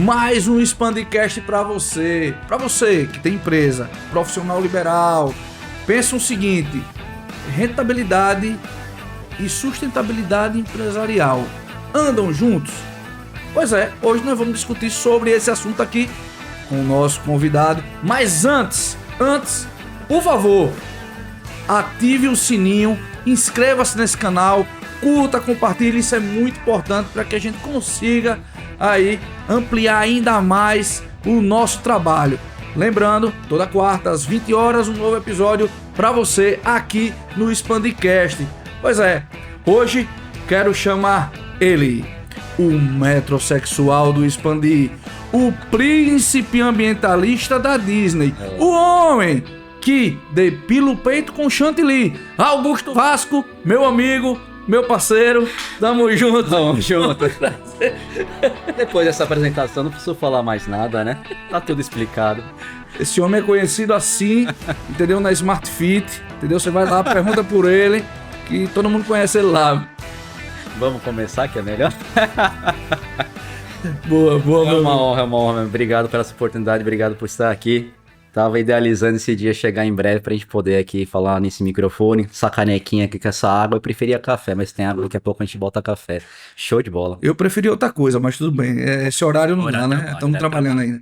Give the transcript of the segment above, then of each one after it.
mais um Expandicast para você que tem empresa, profissional liberal. Pensa o seguinte: rentabilidade e sustentabilidade empresarial andam juntos? Pois é, hoje nós vamos discutir sobre esse assunto aqui com o nosso convidado. Mas antes, por favor, ative o sininho, inscreva-se nesse canal, curta, compartilhe, isso é muito importante para que a gente consiga aí ampliar ainda mais o nosso trabalho. Lembrando, toda quarta às 20 horas um novo episódio para você aqui no Expandicast. Pois é, hoje quero chamar ele, o metrosexual do Expandir, o príncipe ambientalista da Disney, o homem que depila o peito com chantilly, Augusto Vasco, meu amigo, meu parceiro, tamo junto. Tamo junto. Depois dessa apresentação não preciso falar mais nada, né? Tá tudo explicado. Esse homem é conhecido assim, entendeu? Na Smart Fit, entendeu? Você vai lá, pergunta por ele, que todo mundo conhece ele lá. Vamos começar, que é melhor? Boa. É uma honra. Obrigado pela essa oportunidade, obrigado por estar aqui. Tava idealizando esse dia chegar em breve pra gente poder aqui falar nesse microfone, essa canequinha aqui com essa água. Eu preferia café, mas tem água, daqui a pouco a gente bota café. Show de bola. Eu preferi outra coisa, mas tudo bem. Esse horário não dá, né? Estamos trabalhando ainda.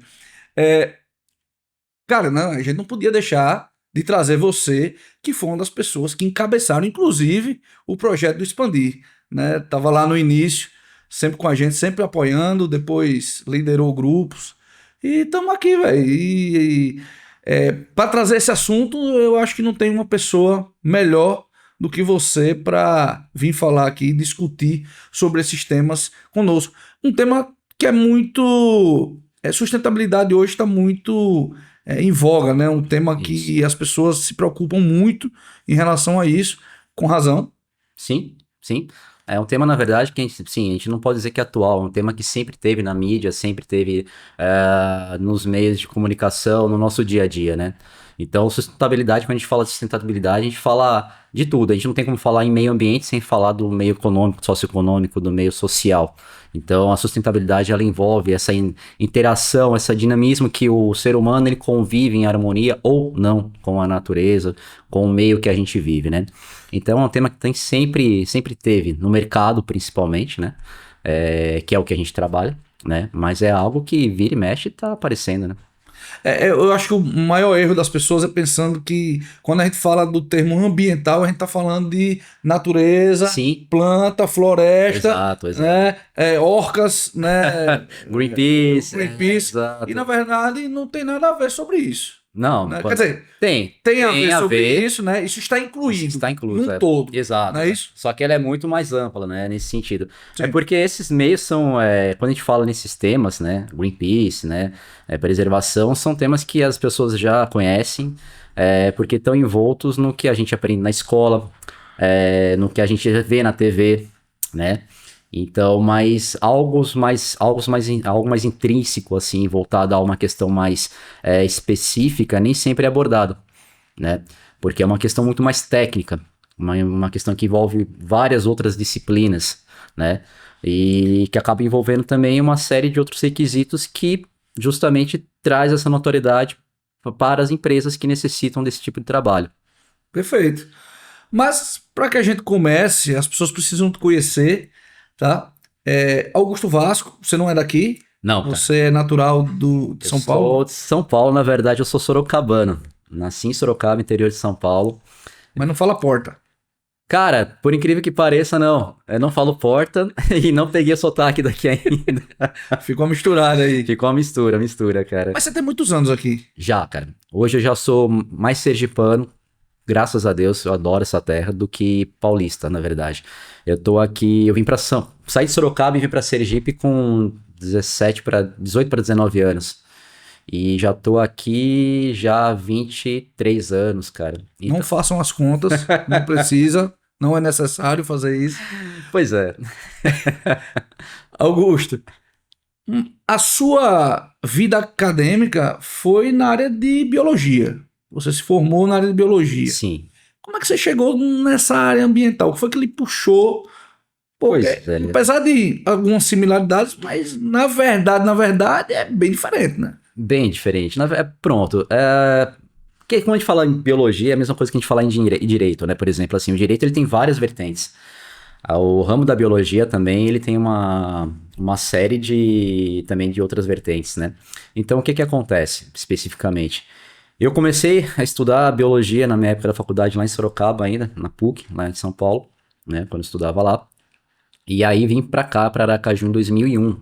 Cara, não, a gente não podia deixar de trazer você, que foi uma das pessoas que encabeçaram, inclusive, o projeto do Expandir, né? Tava lá no início, sempre com a gente, sempre apoiando, depois liderou grupos. E estamos aqui, velho. Para trazer esse assunto, eu acho que não tem uma pessoa melhor do que você para vir falar aqui e discutir sobre esses temas conosco. Um tema que é muito... sustentabilidade hoje está muito em voga, né? Um tema que as pessoas se preocupam muito em relação a isso, com razão. Sim. É um tema, na verdade, que a gente não pode dizer que é atual, é um tema que sempre teve na mídia, sempre teve nos meios de comunicação, no nosso dia a dia, né? Então, sustentabilidade, quando a gente fala de sustentabilidade, a gente fala de tudo. A gente não tem como falar em meio ambiente sem falar do meio econômico, socioeconômico, do meio social. Então, a sustentabilidade, ela envolve essa interação, esse dinamismo que o ser humano, ele convive em harmonia ou não com a natureza, com o meio que a gente vive, né? Então, é um tema que sempre teve no mercado, principalmente, né? Que é o que a gente trabalha, né? Mas é algo que vira e mexe e tá aparecendo, né? Eu acho que o maior erro das pessoas é pensando que quando a gente fala do termo ambiental, a gente está falando de natureza, sim, planta, floresta, exato. Né? Orcas, né? Greenpeace. E na verdade não tem nada a ver sobre isso. Não, né? Quer dizer, tem a ver sobre isso, né? Isso está incluído. Está incluso, num todo. Exato. Não é isso? Só que ela é muito mais ampla, né? Nesse sentido. Sim. É porque esses meios são, quando a gente fala nesses temas, né? Greenpeace, né? Preservação, são temas que as pessoas já conhecem, porque estão envoltos no que a gente aprende na escola, no que a gente vê na TV, né? Então, mas algo mais intrínseco, assim, voltado a uma questão mais específica, nem sempre é abordado, né? Porque é uma questão muito mais técnica, uma questão que envolve várias outras disciplinas, né? E que acaba envolvendo também uma série de outros requisitos que justamente traz essa notoriedade para as empresas que necessitam desse tipo de trabalho. Perfeito. Mas, para que a gente comece, as pessoas precisam te conhecer, tá? Augusto Vasco, você não é daqui? Não. Você é natural de São Paulo? Eu sou de São Paulo, na verdade eu sou sorocabano. Nasci em Sorocaba, interior de São Paulo. Mas não fala porta. Cara, por incrível que pareça, não. Eu não falo porta e não peguei o sotaque daqui ainda. Ficou uma misturada aí. Ficou uma mistura, cara. Mas você tem muitos anos aqui. Já, cara. Hoje eu já sou mais sergipano, graças a Deus, eu adoro essa terra, do que paulista, na verdade. Eu tô aqui, eu saí de Sorocaba e vim pra Sergipe com 18 para 19 anos. E já tô aqui já há 23 anos, cara. Então... Não façam as contas, não precisa, não é necessário fazer isso. Pois é. Augusto, a sua vida acadêmica foi na área de biologia. Você se formou na área de biologia. Sim. Como é que você chegou nessa área ambiental? O que foi que lhe puxou Pois, Porque, velho. apesar de algumas similaridades, mas na verdade, é bem diferente, né? Bem diferente. Pronto. Porque quando a gente fala em biologia, é a mesma coisa que a gente falar em direito, né? Por exemplo, assim, o direito ele tem várias vertentes. O ramo da biologia também, ele tem uma série também de outras vertentes, né? Então, o que que acontece, especificamente? Eu comecei a estudar biologia na minha época da faculdade lá em Sorocaba ainda, na PUC, lá em São Paulo, né? Quando eu estudava lá. E aí vim pra cá, pra Aracaju, em 2001.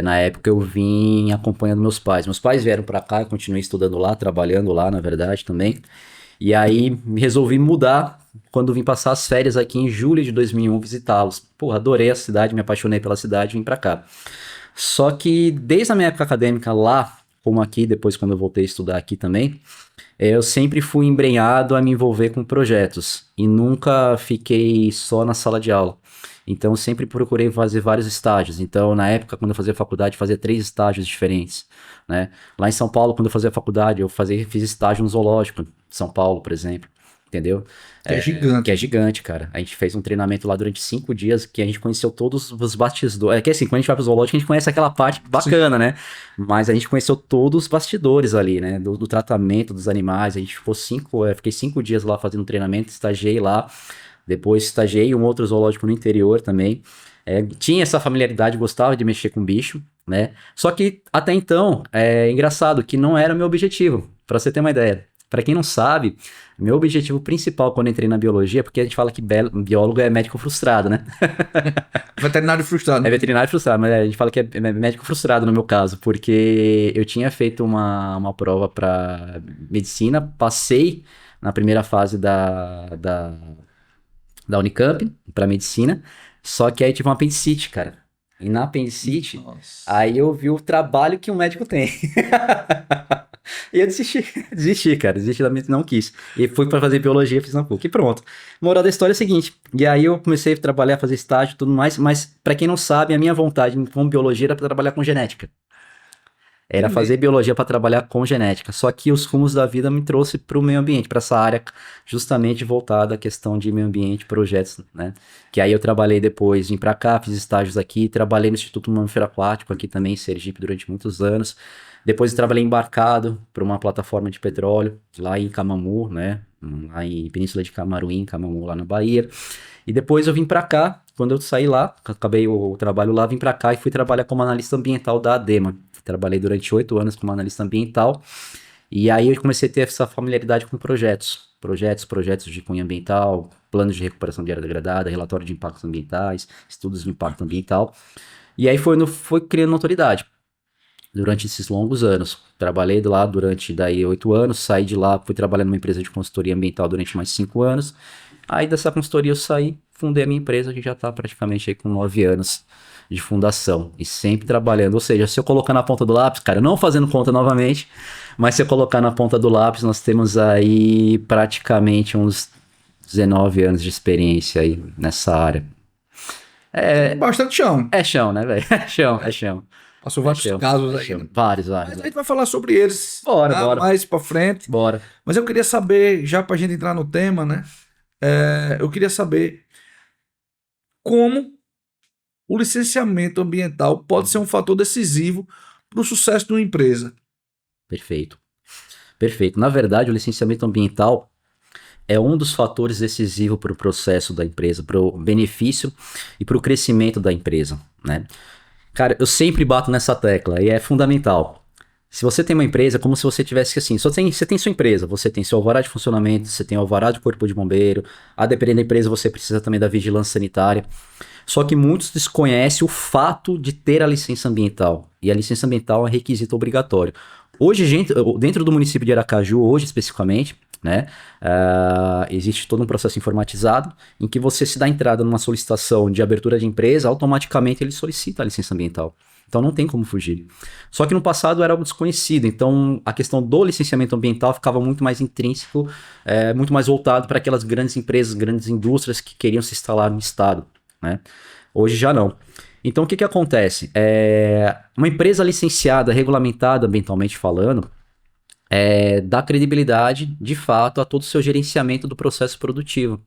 Na época eu vim acompanhando meus pais. Meus pais vieram pra cá, eu continuei estudando lá, trabalhando lá, na verdade, também. E aí me resolvi mudar quando vim passar as férias aqui em julho de 2001 visitá-los. Porra, adorei a cidade, me apaixonei pela cidade e vim pra cá. Só que desde a minha época acadêmica lá, como aqui, depois quando eu voltei a estudar aqui também, eu sempre fui embrenhado a me envolver com projetos e nunca fiquei só na sala de aula. Então, eu sempre procurei fazer vários estágios. Então, na época, quando eu fazia faculdade, fazia 3 estágios diferentes, né? Lá em São Paulo, quando eu fazia faculdade, fiz estágio no zoológico, de São Paulo, por exemplo, entendeu? Que é gigante. Que é gigante, cara. A gente fez um treinamento lá durante 5 dias que a gente conheceu todos os bastidores. É que assim, quando a gente vai pro zoológico, a gente conhece aquela parte bacana, né? Mas a gente conheceu todos os bastidores ali, né? Do tratamento dos animais. A gente ficou fiquei 5 dias lá fazendo treinamento, estagiei lá. Depois estagiei em um outro zoológico no interior também. Tinha essa familiaridade, gostava de mexer com bicho, né? Só que até então, é engraçado que não era o meu objetivo, pra você ter uma ideia. Pra quem não sabe, meu objetivo principal quando entrei na biologia, porque a gente fala que biólogo é médico frustrado, né? Veterinário frustrado. É veterinário frustrado, mas a gente fala que é médico frustrado no meu caso, porque eu tinha feito uma prova pra medicina, passei na primeira fase da Unicamp pra medicina, só que aí tive uma apendicite, cara. E na apendicite, Nossa. aí eu vi o trabalho que um médico tem. E eu desisti, cara, desisti da medicina, não quis. E fui pra fazer biologia, fiz na PUC, e pronto. Moral da história é a seguinte, e aí eu comecei a trabalhar, fazer estágio e tudo mais, mas pra quem não sabe, a minha vontade com biologia era pra trabalhar com genética. Era fazer biologia para trabalhar com genética. Só que os rumos da vida me trouxe para o meio ambiente, para essa área justamente voltada à questão de meio ambiente, projetos, né? Que aí eu trabalhei depois, vim para cá, fiz estágios aqui, trabalhei no Instituto Mamífero Aquático aqui também em Sergipe durante muitos anos. Depois eu trabalhei embarcado para uma plataforma de petróleo lá em Camamu, né? Lá em Península de Camaruim, Camamu, lá na Bahia. E depois eu vim para cá, quando eu saí lá, acabei o trabalho lá, vim para cá e fui trabalhar como analista ambiental da ADEMA. Trabalhei durante 8 anos como analista ambiental e aí eu comecei a ter essa familiaridade com projetos de cunho ambiental, planos de recuperação de área degradada, relatório de impactos ambientais, estudos de impacto ambiental. E aí foi criando autoridade durante esses longos anos. Trabalhei lá durante daí 8 anos, saí de lá, fui trabalhar numa empresa de consultoria ambiental durante mais 5 anos. Aí dessa consultoria eu saí, fundei a minha empresa, que já está praticamente aí com 9 anos de fundação e sempre trabalhando, ou seja, se eu colocar na ponta do lápis, cara, não fazendo conta novamente, mas se eu colocar na ponta do lápis, nós temos aí praticamente uns 19 anos de experiência aí nessa área. Bastante chão. É chão, né, velho? É chão. Passou vários casos aí. Chão. Vários. Mas a gente vai falar sobre eles Bora. mais pra frente. Bora. Mas eu queria saber, já pra gente entrar no tema, né? Eu queria saber como o licenciamento ambiental pode ser um fator decisivo para o sucesso de uma empresa. Perfeito. Na verdade, o licenciamento ambiental é um dos fatores decisivos para o processo da empresa, para o benefício e para o crescimento da empresa, né? Cara, eu sempre bato nessa tecla e é fundamental. Se você tem uma empresa, é como se você tivesse assim, você tem sua empresa, você tem seu alvará de funcionamento, você tem o alvará de corpo de bombeiro, a depender da empresa você precisa também da vigilância sanitária. Só que muitos desconhecem o fato de ter a licença ambiental. E a licença ambiental é requisito obrigatório. Hoje, dentro do município de Aracaju, hoje especificamente, né, existe todo um processo informatizado em que você se dá entrada numa solicitação de abertura de empresa, automaticamente ele solicita a licença ambiental. Então não tem como fugir. Só que no passado era algo desconhecido, então a questão do licenciamento ambiental ficava muito mais intrínseco, muito mais voltado para aquelas grandes empresas, grandes indústrias que queriam se instalar no estado, né? Hoje já não. Então o que acontece? Uma empresa licenciada, regulamentada ambientalmente falando, dá credibilidade de fato a todo o seu gerenciamento do processo produtivo.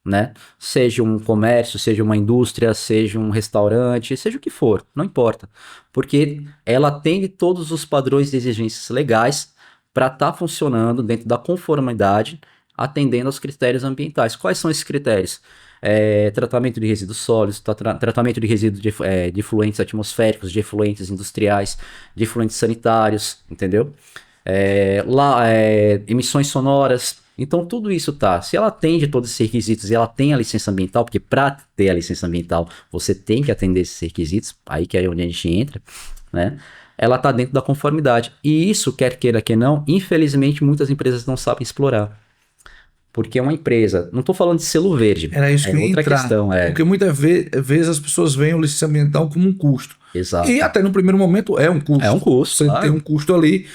né? Seja um comércio, seja uma indústria, seja um restaurante, seja o que for, não importa. Porque ela atende todos os padrões de exigências legais para estar funcionando dentro da conformidade, atendendo aos critérios ambientais. Quais são esses critérios? Tratamento de resíduos sólidos, tratamento de resíduos de efluentes atmosféricos, de efluentes industriais, de efluentes sanitários, entendeu? Emissões sonoras. Então, tudo isso tá. Se ela atende todos esses requisitos e ela tem a licença ambiental, porque para ter a licença ambiental você tem que atender esses requisitos, aí que é onde a gente entra, né? Ela tá dentro da conformidade. E isso, quer queira que não, infelizmente muitas empresas não sabem explorar. Porque é uma empresa, não estou falando de selo verde, Era isso que eu ia outra entrar. questão. Porque muitas vezes as pessoas veem o licenciamento ambiental como um custo. Exato. E até no primeiro momento é um custo. É um custo. Você tem um custo ali.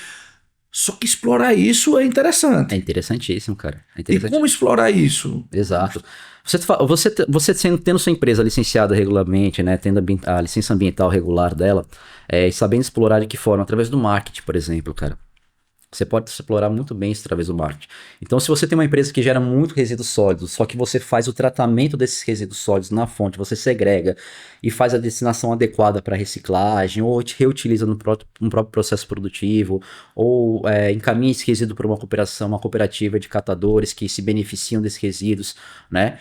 Só que explorar isso é interessante. É interessantíssimo, cara. E como explorar isso? Exato. Você tendo sua empresa licenciada regularmente, né, tendo a licença ambiental regular dela, e sabendo explorar de que forma? Através do marketing, por exemplo, cara. Você pode explorar muito bem isso através do marketing. Então, se você tem uma empresa que gera muito resíduos sólidos, só que você faz o tratamento desses resíduos sólidos na fonte, você segrega e faz a destinação adequada para reciclagem, ou te reutiliza no próprio processo produtivo, ou encaminha esse resíduo para uma cooperativa de catadores que se beneficiam desses resíduos, né?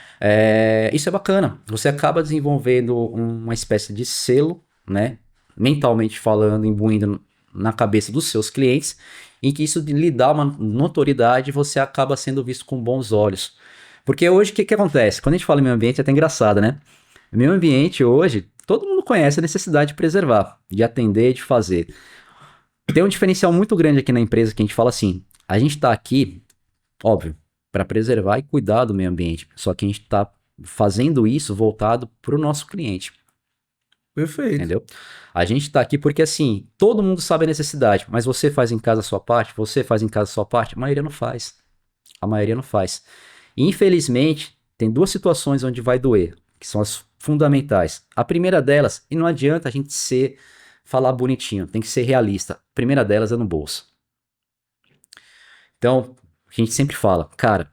Isso é bacana. Você acaba desenvolvendo uma espécie de selo, né? Mentalmente falando, imbuindo na cabeça dos seus clientes, em que isso lhe dá uma notoriedade e você acaba sendo visto com bons olhos. Porque hoje o que acontece? Quando a gente fala em meio ambiente é até engraçado, né? Meio ambiente hoje, todo mundo conhece a necessidade de preservar, de atender, de fazer. Tem um diferencial muito grande aqui na empresa que a gente fala assim, a gente está aqui, óbvio, para preservar e cuidar do meio ambiente, só que a gente está fazendo isso voltado para o nosso cliente. Perfeito. Entendeu? A gente tá aqui porque, assim, todo mundo sabe a necessidade, mas você faz em casa a sua parte, você faz em casa a sua parte, a maioria não faz. A maioria não faz. E, infelizmente, tem duas situações onde vai doer, que são as fundamentais. A primeira delas, e não adianta a gente falar bonitinho, tem que ser realista. A primeira delas é no bolso. Então, a gente sempre fala, cara,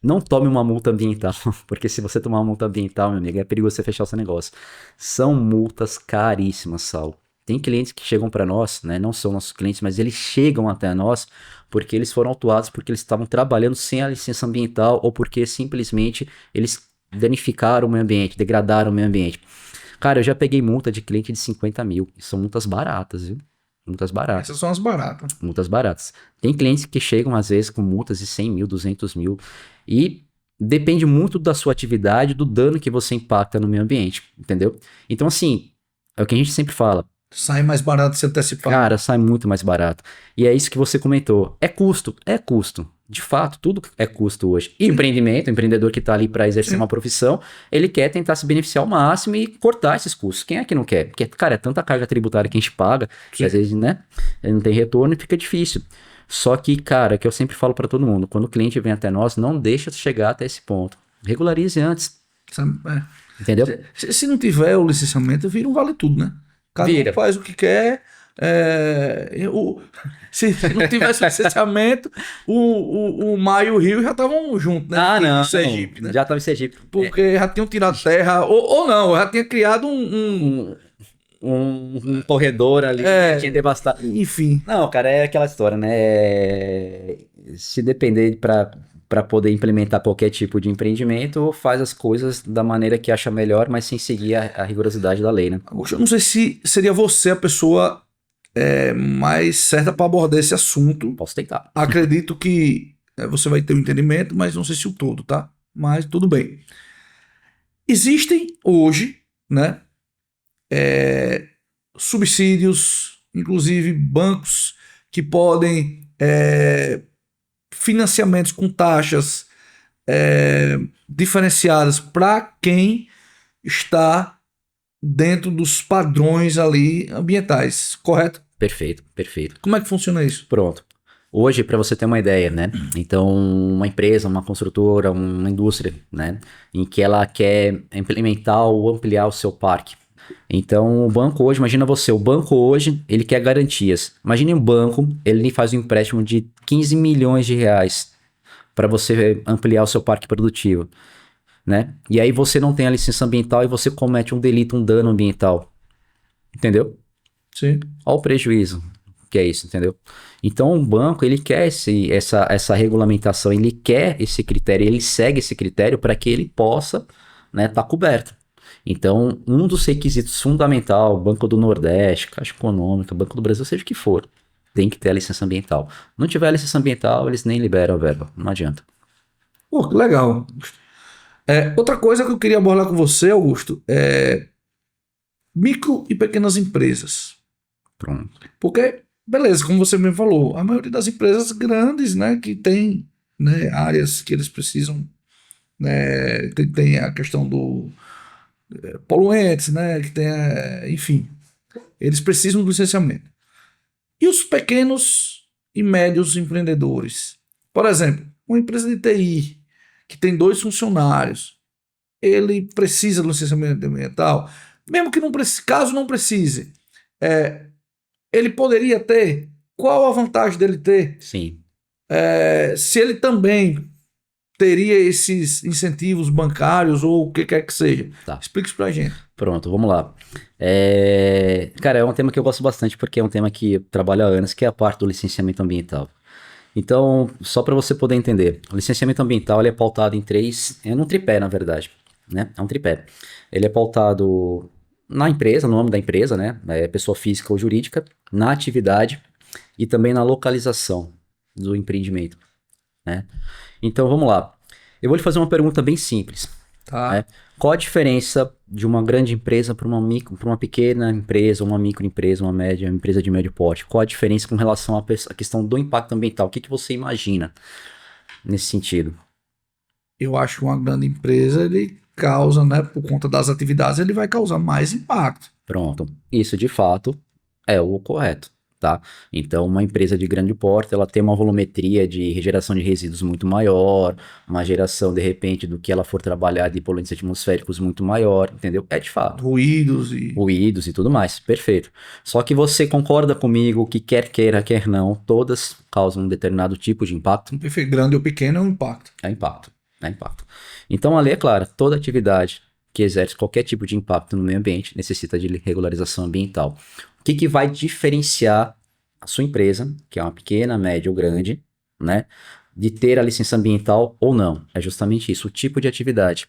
não tome uma multa ambiental, porque se você tomar uma multa ambiental, meu amigo, é perigoso você fechar o seu negócio. São multas caríssimas, Saulo. Tem clientes que chegam para nós, né? Não são nossos clientes, mas eles chegam até nós porque eles foram autuados porque eles estavam trabalhando sem a licença ambiental ou porque simplesmente eles danificaram o meio ambiente, degradaram o meio ambiente. Cara, eu já peguei multa de cliente de 50 mil. E são multas baratas, viu? Multas baratas. Essas são as baratas. Multas baratas. Tem clientes que chegam, às vezes, com multas de 100 mil, 200 mil. E depende muito da sua atividade, do dano que você impacta no meio ambiente, entendeu? Então, assim, é o que a gente sempre fala. Sai mais barato se antecipar. Cara, sai muito mais barato. E é isso que você comentou. É custo. É custo. De fato, tudo é custo hoje. E o empreendedor que está ali para exercer uma profissão, ele quer tentar se beneficiar ao máximo e cortar esses custos. Quem é que não quer? Porque, cara, é tanta carga tributária que a gente paga, que às vezes, né, não tem retorno e fica difícil. Só que, cara, que eu sempre falo para todo mundo, quando o cliente vem até nós, não deixa chegar até esse ponto. Regularize antes. Entendeu? Se não tiver o licenciamento, vira um vale tudo, né? Cada um faz o que quer. Se não tivesse licenciamento, o Mar e o Rio já estavam juntos, né? Ah, não. Em Sergipe, né? Já estava em Sergipe. Porque já tinham tirado terra, ou não, já tinha criado um corredor ali que tinha devastado. Enfim. Não, cara, é aquela história, né? Se depender para poder implementar qualquer tipo de empreendimento, faz as coisas da maneira que acha melhor, mas sem seguir a rigorosidade da lei, né? Eu não sei se seria você a pessoa mais certa para abordar esse assunto. Posso tentar. Acredito que você vai ter um entendimento, mas não sei se o todo, tá? Mas tudo bem. Existem hoje, né, subsídios, inclusive bancos que podem financiamentos com taxas diferenciadas para quem está dentro dos padrões ali ambientais, correto? Perfeito, perfeito. Como é que funciona isso? Pronto. Hoje, para você ter uma ideia, né? Então, uma empresa, uma construtora, uma indústria, né? Em que ela quer implementar ou ampliar o seu parque. Então, o banco hoje, imagina você, o banco hoje, ele quer garantias. Imagine um banco, ele faz um empréstimo de 15 milhões de reais para você ampliar o seu parque produtivo. né? E aí você não tem a licença ambiental e você comete um delito, um dano ambiental. Entendeu? Sim. Olha o prejuízo que é isso, entendeu? Então o banco, ele quer essa regulamentação, ele quer esse critério, ele segue esse critério para que ele possa, né, tá coberto. Então, um dos requisitos fundamental, Banco do Nordeste, Caixa Econômica, Banco do Brasil, seja o que for, tem que ter a licença ambiental. Não tiver a licença ambiental, eles nem liberam a verba, não adianta. Pô, que legal. Outra coisa que eu queria abordar com você, Augusto, é micro e pequenas empresas. Pronto. Porque, beleza, como você mesmo falou, a maioria das empresas grandes, né, que tem, né, áreas que eles precisam, né, tem a questão do poluentes, né, que tem, enfim, eles precisam do licenciamento. E os pequenos e médios empreendedores? Por exemplo, uma empresa de TI que tem 2 funcionários, ele precisa do licenciamento ambiental, mesmo que não precise, caso não precise, ele poderia ter. Qual a vantagem dele ter? Sim. Se ele também teria esses incentivos bancários ou o que quer que seja. Tá. Explica isso pra gente. Pronto, vamos lá. Cara, é um tema que eu gosto bastante porque é um tema que eu trabalho há anos, que é a parte do licenciamento ambiental. Então, só para você poder entender, o licenciamento ambiental ele é pautado em num tripé, na verdade, né? É um tripé. Ele é pautado na empresa, no nome da empresa, né? Pessoa física ou jurídica, na atividade e também na localização do empreendimento, né? Então, vamos lá. Eu vou lhe fazer uma pergunta bem simples. Tá. Qual a diferença de uma grande empresa para uma pequena empresa, uma microempresa, uma média, uma empresa de médio porte? Qual a diferença com relação à questão do impacto ambiental? O que você imagina nesse sentido? Eu acho que uma grande empresa, ele causa, né, por conta das atividades, ele vai causar mais impacto. Pronto. Isso de fato é o correto, tá? Então, uma empresa de grande porte, ela tem uma volumetria de geração de resíduos muito maior, uma geração, de repente, do que ela for trabalhar de poluentes atmosféricos muito maior, entendeu? É de fato. Ruídos e tudo mais, perfeito. Só que você concorda comigo que quer queira, quer não, todas causam um determinado tipo de impacto? Perfeito. Grande ou pequeno é um impacto. É impacto, é impacto. Então, a lei é clara, toda atividade que exerce qualquer tipo de impacto no meio ambiente necessita de regularização ambiental. O que vai diferenciar a sua empresa, que é uma pequena, média ou grande, né, de ter a licença ambiental ou não? É justamente isso, o tipo de atividade.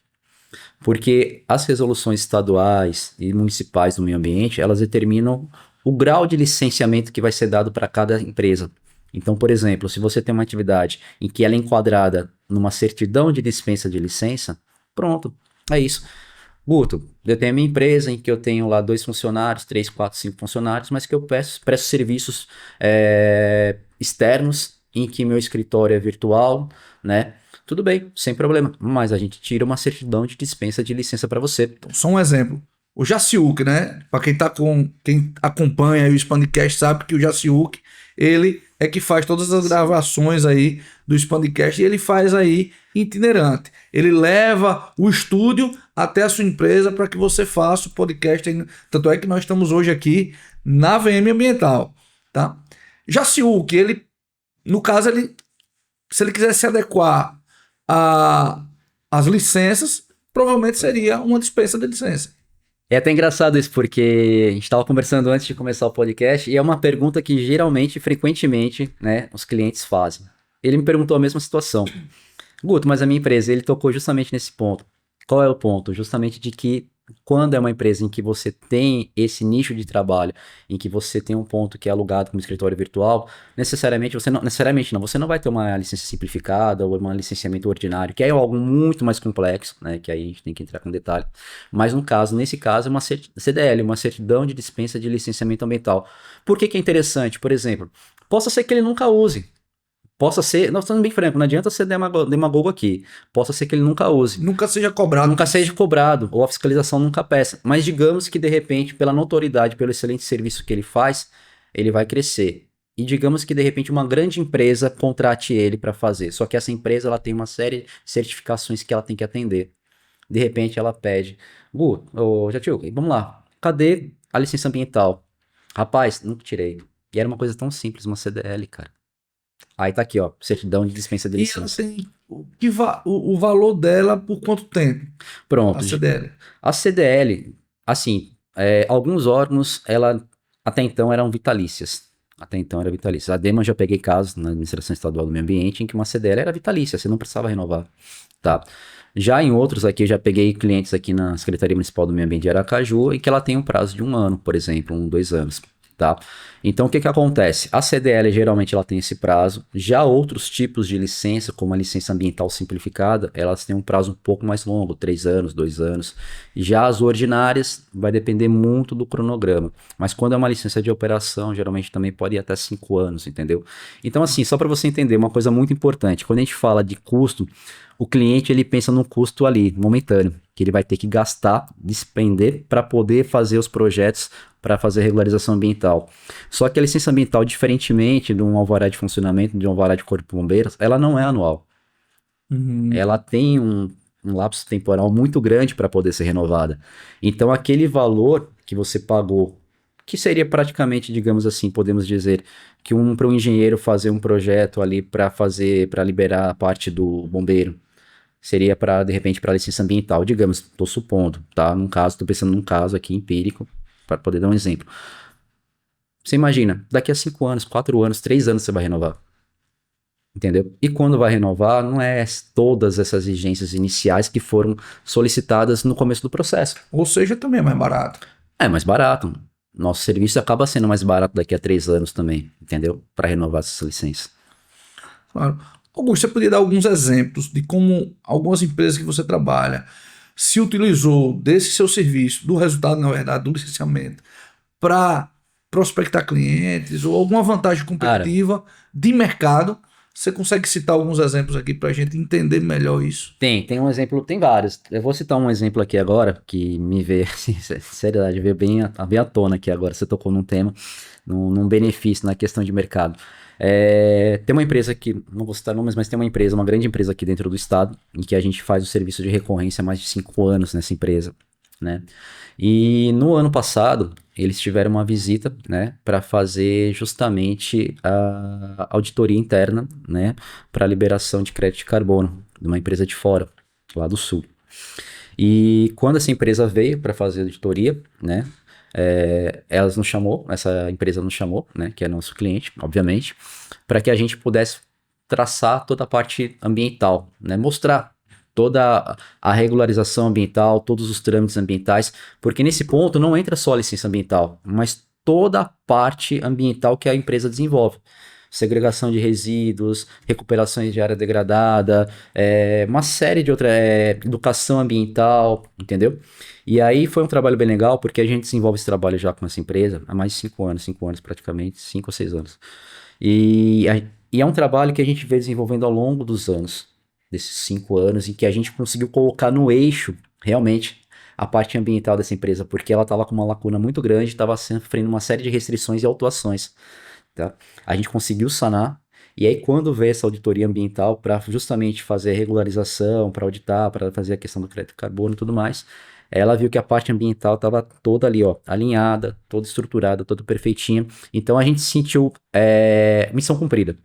Porque as resoluções estaduais e municipais do meio ambiente, elas determinam o grau de licenciamento que vai ser dado para cada empresa. Então, por exemplo, se você tem uma atividade em que ela é enquadrada numa certidão de dispensa de licença, pronto, é isso. Guto, eu tenho a minha empresa em que eu tenho lá 2 funcionários, 3, 4, 5 funcionários, mas que eu presto serviços externos em que meu escritório é virtual, né? Tudo bem, sem problema, mas a gente tira uma certidão de dispensa de licença para você. Então, só um exemplo. O Jaciuc, né? Para quem acompanha aí o Spandcast sabe que o Jaciuc, ele é que faz todas as gravações aí do Spandcast e ele faz aí itinerante. Ele leva o estúdio até a sua empresa para que você faça o podcast. Tanto é que nós estamos hoje aqui na VM Ambiental, tá? Jaciuc, ele, no caso, se ele quiser se adequar às licenças, provavelmente seria uma dispensa de licença. É até engraçado isso, porque a gente estava conversando antes de começar o podcast, e é uma pergunta que geralmente, frequentemente, né, os clientes fazem. Ele me perguntou a mesma situação. Guto, mas a minha empresa, ele tocou justamente nesse ponto. Qual é o ponto? Justamente de que quando é uma empresa em que você tem esse nicho de trabalho, em que você tem um ponto que é alugado como escritório virtual, você não vai ter uma licença simplificada ou um licenciamento ordinário, que é algo muito mais complexo, né, que aí a gente tem que entrar com detalhe. Mas nesse caso é uma CDL, uma certidão de dispensa de licenciamento ambiental. Por que é interessante? Por exemplo, possa ser que ele nunca use. Possa ser, nós estamos bem franco, não adianta ser demagogo aqui. Possa ser que ele nunca use. Nunca seja cobrado. Nunca seja cobrado, ou a fiscalização nunca peça. Mas digamos que, de repente, pela notoriedade, pelo excelente serviço que ele faz, ele vai crescer. E digamos que, de repente, uma grande empresa contrate ele para fazer. Só que essa empresa ela tem uma série de certificações que ela tem que atender. De repente, ela pede, Jatiuca, vamos lá, cadê a licença ambiental? Rapaz, nunca tirei. E era uma coisa tão simples, uma CDL, cara. Aí tá aqui, ó, certidão de dispensa de licença. E ela tem o valor dela por quanto tempo? Pronto. A CDL. A CDL, assim, alguns órgãos, ela até então eram vitalícias. Até então era vitalícia. A DEMA já peguei casos na Administração Estadual do Meio Ambiente em que uma CDL era vitalícia, você não precisava renovar, tá? Já em outros aqui, eu já peguei clientes aqui na Secretaria Municipal do Meio Ambiente de Aracaju e que ela tem um prazo de 1 ano, por exemplo, 2 anos, tá? Então, o que que acontece? A CDL, geralmente, ela tem esse prazo. Já outros tipos de licença, como a licença ambiental simplificada, elas têm um prazo um pouco mais longo, 3 anos, 2 anos. Já as ordinárias, vai depender muito do cronograma. Mas quando é uma licença de operação, geralmente também pode ir até 5 anos, entendeu? Então, assim, só para você entender, uma coisa muito importante, quando a gente fala de custo, o cliente ele pensa num custo ali, momentâneo, que ele vai ter que gastar, despender para poder fazer os projetos para fazer regularização ambiental. Só que a licença ambiental, diferentemente de um alvará de funcionamento, de um alvará de corpo de bombeiros, ela não é anual. Ela tem um lapso temporal muito grande para poder ser renovada. Então, aquele valor que você pagou, que seria praticamente, digamos assim, podemos dizer, que para um engenheiro fazer um projeto ali para liberar a parte do bombeiro, seria para, de repente, para licença ambiental, digamos, estou supondo, tá? Estou pensando num caso aqui empírico, para poder dar um exemplo. Você imagina, daqui a 5 anos, 4 anos, 3 anos você vai renovar. Entendeu? E quando vai renovar, não é todas essas exigências iniciais que foram solicitadas no começo do processo. Ou seja, também é mais barato. É mais barato. Nosso serviço acaba sendo mais barato daqui a 3 anos também, entendeu? Para renovar essas licenças. Claro. Augusto, você podia dar alguns exemplos de como algumas empresas que você trabalha se utilizou desse seu serviço, do resultado, na verdade, do licenciamento, para prospectar clientes ou alguma vantagem competitiva de mercado? Você consegue citar alguns exemplos aqui para a gente entender melhor isso? Tem um exemplo, tem vários. Eu vou citar um exemplo aqui agora, que me veio, assim, seriedade, veio bem à tona aqui agora. Você tocou num tema, num benefício na questão de mercado. Tem uma empresa aqui, não vou citar nomes, mas tem uma grande empresa aqui dentro do estado, em que a gente faz o serviço de recorrência há mais de 5 anos nessa empresa, né? E no ano passado, eles tiveram uma visita, né, para fazer justamente a auditoria interna, né, para liberação de crédito de carbono de uma empresa de fora, lá do sul. E quando essa empresa veio para fazer a auditoria, né, essa empresa nos chamou, né, que é nosso cliente, obviamente, para que a gente pudesse traçar toda a parte ambiental, né, mostrar toda a regularização ambiental, todos os trâmites ambientais, porque nesse ponto não entra só a licença ambiental, mas toda a parte ambiental que a empresa desenvolve. Segregação de resíduos, recuperações de área degradada, uma série de outras, educação ambiental, entendeu? E aí foi um trabalho bem legal, porque a gente desenvolve esse trabalho já com essa empresa há mais de 5 anos praticamente, 5 ou 6 anos. E é um trabalho que a gente vem desenvolvendo ao longo dos anos, desses 5 anos, em que a gente conseguiu colocar no eixo, realmente, a parte ambiental dessa empresa, porque ela estava com uma lacuna muito grande, estava sofrendo uma série de restrições e autuações, tá? A gente conseguiu sanar, e aí quando veio essa auditoria ambiental para justamente fazer a regularização, para auditar, para fazer a questão do crédito de carbono e tudo mais, ela viu que a parte ambiental estava toda ali, ó, alinhada, toda estruturada, toda perfeitinha, então a gente sentiu missão cumprida.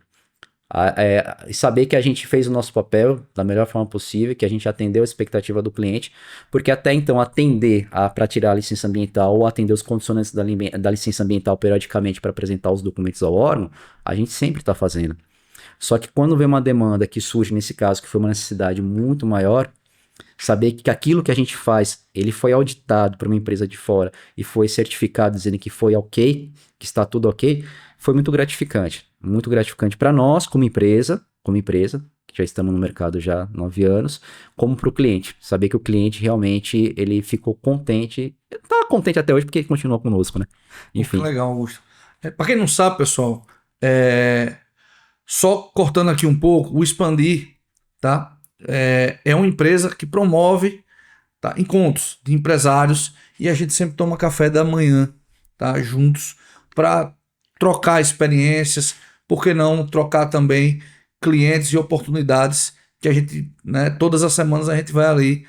Saber que a gente fez o nosso papel da melhor forma possível, que a gente atendeu a expectativa do cliente, porque até então atender para tirar a licença ambiental ou atender os condicionantes da licença ambiental periodicamente para apresentar os documentos ao órgão, a gente sempre está fazendo. Só que quando vem uma demanda que surge nesse caso, que foi uma necessidade muito maior, saber que aquilo que a gente faz, ele foi auditado por uma empresa de fora e foi certificado dizendo que foi ok, que está tudo ok, foi muito gratificante para nós como empresa, que já estamos no mercado já há 9 anos, como para o cliente, saber que o cliente realmente ele ficou contente, está contente até hoje porque ele continua conosco, né? Enfim. Que legal, Augusto. Para quem não sabe, pessoal, só cortando aqui um pouco, o Expandir, tá? É uma empresa que promove, tá, encontros de empresários e a gente sempre toma café da manhã, tá, juntos, para trocar experiências, por que não trocar também clientes e oportunidades que a gente, né, todas as semanas a gente vai ali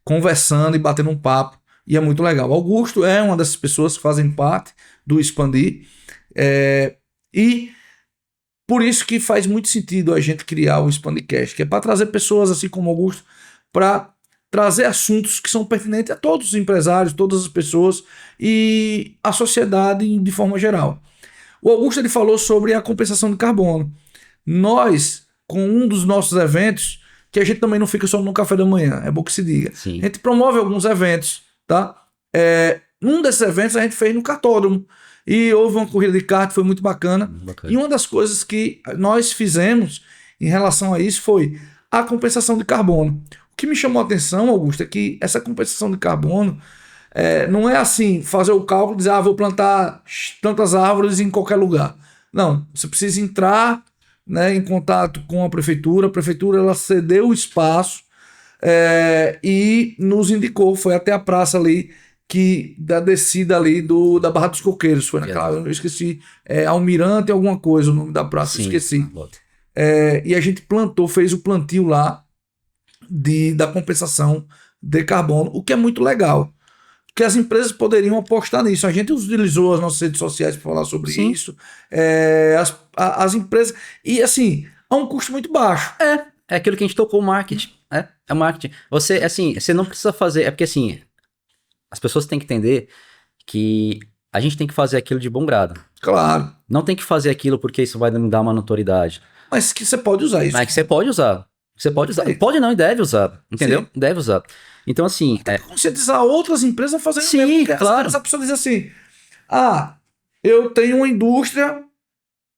conversando e batendo um papo, e é muito legal. Augusto é uma dessas pessoas que fazem parte do Expandir, e Por isso que faz muito sentido a gente criar o Expandcast, que é para trazer pessoas assim como Augusto, para trazer assuntos que são pertinentes a todos os empresários, todas as pessoas e a sociedade de forma geral. O Augusto ele falou sobre a compensação de carbono. Nós, com um dos nossos eventos, que a gente também não fica só no café da manhã, é bom que se diga. Sim. A gente promove alguns eventos, tá? Um desses eventos a gente fez no kartódromo. E houve uma corrida de kart, foi muito bacana. E uma das coisas que nós fizemos em relação a isso foi a compensação de carbono. O que me chamou a atenção, Augusto, é que essa compensação de carbono não é assim, fazer o cálculo e dizer, vou plantar tantas árvores em qualquer lugar. Não, você precisa entrar, né, em contato com a prefeitura ela cedeu o espaço e nos indicou, foi até a praça ali, da descida ali da Barra dos Coqueiros, foi naquela, eu esqueci, Almirante alguma coisa o nome da praça, eu esqueci. E a gente fez o plantio lá da compensação de carbono, o que é muito legal, porque as empresas poderiam apostar nisso. A gente utilizou as nossas redes sociais para falar sobre isso, as empresas, e assim, a um custo muito baixo. É aquilo que a gente tocou, o marketing, é marketing. Você não precisa fazer, porque assim, as pessoas têm que entender que a gente tem que fazer aquilo de bom grado. Claro. Não tem que fazer aquilo porque isso vai me dar uma notoriedade. Mas que você pode usar isso. Mas que você pode usar. Você pode usar. Pode não e deve usar. Entendeu? Sim. Deve usar. Então, assim... conscientizar outras empresas a fazerem sim, mesmo. Claro. Essa pessoa diz assim, eu tenho uma indústria,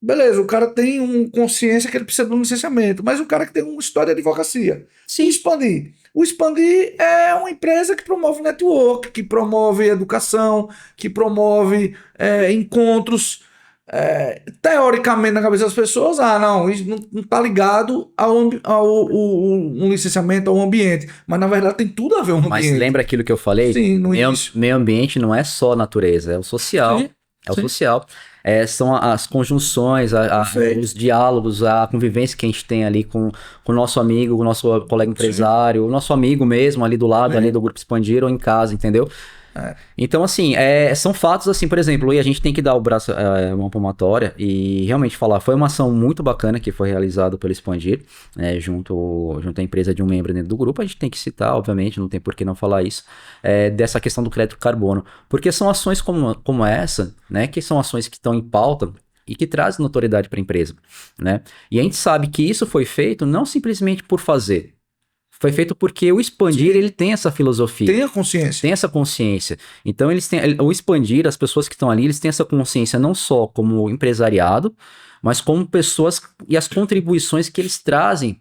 beleza, o cara tem consciência que ele precisa de um licenciamento, mas o cara que tem uma história de advocacia. Sim. Expandir. O Expandir é uma empresa que promove network, que promove educação, que promove encontros. Teoricamente, na cabeça das pessoas, isso não está ligado um licenciamento ao ambiente. Mas, na verdade, tem tudo a ver com o ambiente. Mas lembra aquilo que eu falei? Sim, no início. Meio ambiente não é só a natureza, é o social. Sim. É o social. São as conjunções, os diálogos, a convivência que a gente tem ali com o nosso amigo, o nosso colega empresário, o nosso amigo mesmo ali do lado, ali do Grupo Expandir ou em casa, entendeu? Então, assim, são fatos assim, por exemplo, e a gente tem que dar o braço, uma palmatória e realmente falar, foi uma ação muito bacana que foi realizada pelo Expandir, junto à empresa de um membro dentro do grupo, a gente tem que citar, obviamente, não tem por que não falar isso, dessa questão do crédito carbono, porque são ações como essa, né, que são ações que estão em pauta e que trazem notoriedade para a empresa, né, e a gente sabe que isso foi feito não simplesmente por fazer, foi feito porque o Expandir, ele tem essa filosofia. Tem a consciência. Tem essa consciência. Então, o Expandir, as pessoas que estão ali, eles têm essa consciência não só como empresariado, mas como pessoas e as contribuições que eles trazem,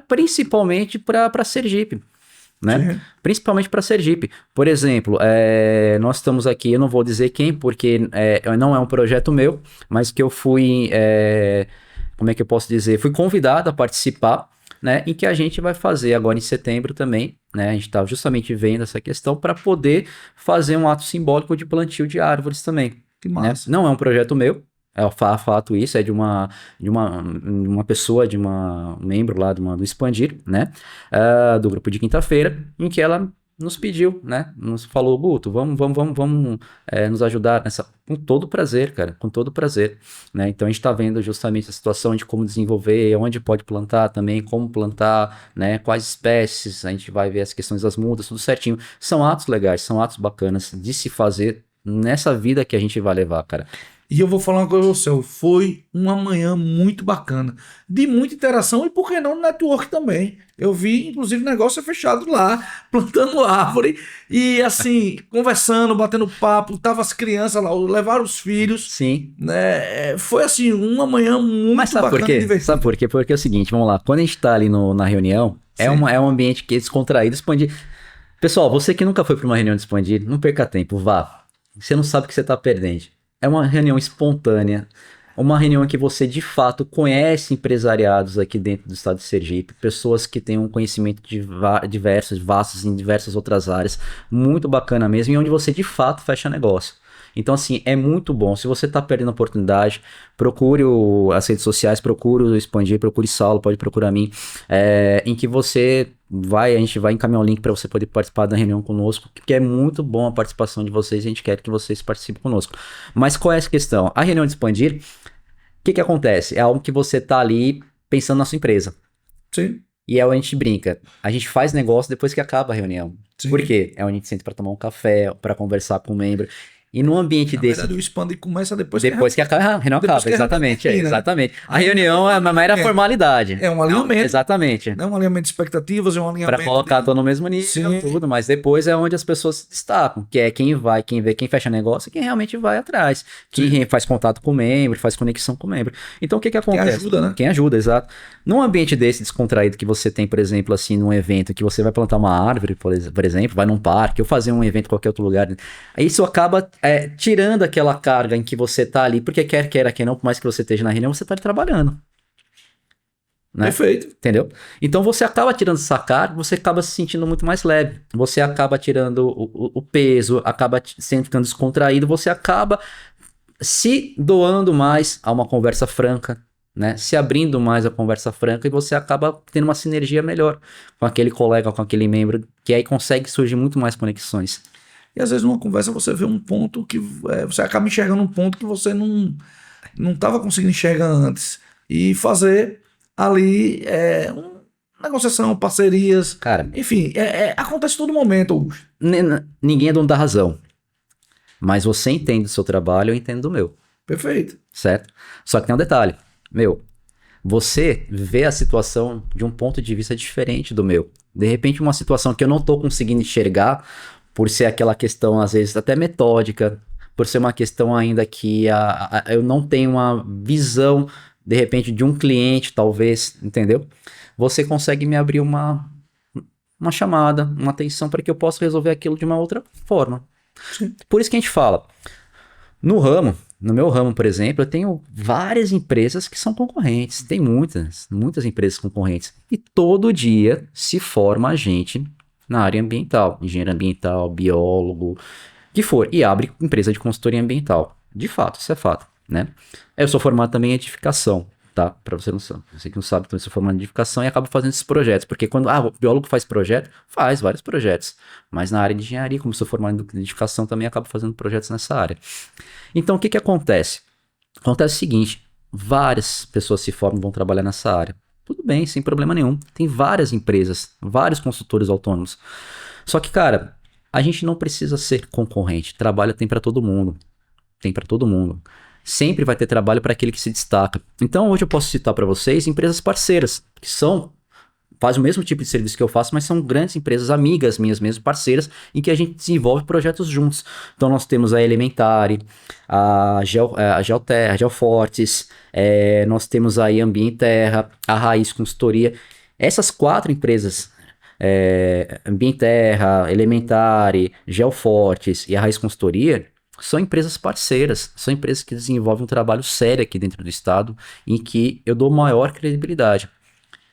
principalmente para Sergipe. Né? Sim. Principalmente para Sergipe. Por exemplo, nós estamos aqui, eu não vou dizer quem, porque não é um projeto meu, mas que eu fui, como é que eu posso dizer? Fui convidado a participar, né, em que a gente vai fazer agora em setembro também, né, a gente está justamente vendo essa questão para poder fazer um ato simbólico de plantio de árvores também. Que massa. Né? Não é um projeto meu, fato isso, é de uma pessoa, um membro lá do Expandir, né, do grupo de quinta-feira, em que ela nos pediu, né, nos falou, Guto, vamos nos ajudar com todo prazer, cara, com todo prazer, né, então a gente tá vendo justamente a situação de como desenvolver, onde pode plantar também, como plantar, né, quais espécies, a gente vai ver as questões das mudas, tudo certinho, são atos legais, são atos bacanas de se fazer nessa vida que a gente vai levar, cara. E eu vou falar uma coisa pra você, foi uma manhã muito bacana, de muita interação e por que não network também. Eu vi, inclusive, negócio fechado lá, plantando árvore e assim, conversando, batendo papo, tava as crianças lá, levaram os filhos. Sim. Né? Foi assim, uma manhã muito bacana. Por quê? Sabe por quê? Porque é o seguinte, vamos lá, quando a gente tá ali na reunião, é um ambiente que é descontraído, Expandir. Pessoal, você que nunca foi para uma reunião de Expandir, não perca tempo, vá. Você não sabe o que você tá perdendo. É uma reunião espontânea, uma reunião em que você de fato conhece empresariados aqui dentro do estado de Sergipe, pessoas que têm um conhecimento vastos em diversas outras áreas, muito bacana mesmo, e onde você de fato fecha negócio. Então, assim, é muito bom. Se você está perdendo a oportunidade, procure as redes sociais, procure o Expandir, procure Saulo, pode procurar a mim, em que a gente vai encaminhar um link para você poder participar da reunião conosco, porque é muito bom a participação de vocês e a gente quer que vocês participem conosco. Mas qual é a questão? A reunião de Expandir, que acontece? É algo que você tá ali pensando na sua empresa. Sim, E é onde a gente brinca. A gente faz negócio depois que acaba a reunião. sim. Por quê? É onde a gente senta pra tomar um café, pra conversar com o membro. E num ambiente Na desse, verdade, o expande começa depois depois que acaba, a reunião depois acaba. que a reunião Exatamente, termina. exatamente. A reunião é uma mera formalidade. É um alinhamento. Exatamente. Não é um alinhamento de expectativas, é um alinhamento. Pra colocar todo no mesmo nível, Sim. tudo, mas depois é onde as pessoas se destacam, que é quem vai, quem vê, quem fecha negócio e quem realmente vai atrás, quem faz contato com o membro, faz conexão com o membro. Então o que acontece? ajuda, né? Quem ajuda, exato. Num ambiente desse descontraído que você tem, por exemplo, assim, num evento que você vai plantar uma árvore, por exemplo, vai num parque ou fazer um evento em qualquer outro lugar, isso acaba tirando aquela carga em que você tá ali, porque quer queira, quer não, por mais que você esteja na reunião, você tá ali trabalhando. Né? Perfeito. Entendeu? Então você acaba tirando essa carga, você acaba se sentindo muito mais leve. Você acaba tirando o peso, acaba sendo ficando descontraído, você acaba se doando mais a uma conversa franca, né? Se abrindo mais a conversa franca e você acaba tendo uma sinergia melhor com aquele colega, com aquele membro, que aí consegue surgir muito mais conexões. E às vezes numa conversa você vê um ponto que você acaba enxergando um ponto que você não estava conseguindo enxergar antes. E fazer ali uma negociação, parcerias. Cara, enfim, acontece todo momento, Augusto. Ninguém é dono da razão. Mas você entende do seu trabalho, eu entendo do meu. Perfeito. Certo? Só que tem um detalhe. Você vê a situação de um ponto de vista diferente do meu. De repente, uma situação que eu não estou conseguindo enxergar, por ser aquela questão, às vezes, até metódica, por ser uma questão ainda que eu não tenho uma visão, de repente, de um cliente, talvez, entendeu? Você consegue me abrir uma chamada, uma atenção para que eu possa resolver aquilo de uma outra forma. Sim. Por isso que a gente fala, no meu ramo, por exemplo, eu tenho várias empresas que são concorrentes, tem muitas empresas concorrentes, e todo dia se forma gente na área ambiental, engenheiro ambiental, biólogo, que for, e abre empresa de consultoria ambiental. De fato, isso é fato, né? Eu sou formado também em edificação, tá? Pra você não sabe, você que não sabe, então eu sou formado em edificação e acabo fazendo esses projetos, porque quando o biólogo faz projeto, faz vários projetos, mas na área de engenharia, como sou formado em edificação, também acabo fazendo projetos nessa área. Então, o que acontece? Acontece o seguinte, várias pessoas se formam e vão trabalhar nessa área. Tudo bem, sem problema nenhum. Tem várias empresas, vários consultores autônomos. Só que, cara, a gente não precisa ser concorrente. Trabalho tem para todo mundo. Tem para todo mundo. Sempre vai ter trabalho para aquele que se destaca. Então, hoje eu posso citar para vocês empresas parceiras, que fazem o mesmo tipo de serviço que eu faço, mas são grandes empresas amigas minhas mesmo, parceiras, em que a gente desenvolve projetos juntos. Então nós temos a Elementare, a Geoterra, a Geofortes, nós temos aí a Ambienterra, a Raiz Consultoria. Essas 4 empresas, Ambienterra, Elementare, Geofortes e a Raiz Consultoria, são empresas parceiras, são empresas que desenvolvem um trabalho sério aqui dentro do estado, em que eu dou maior credibilidade.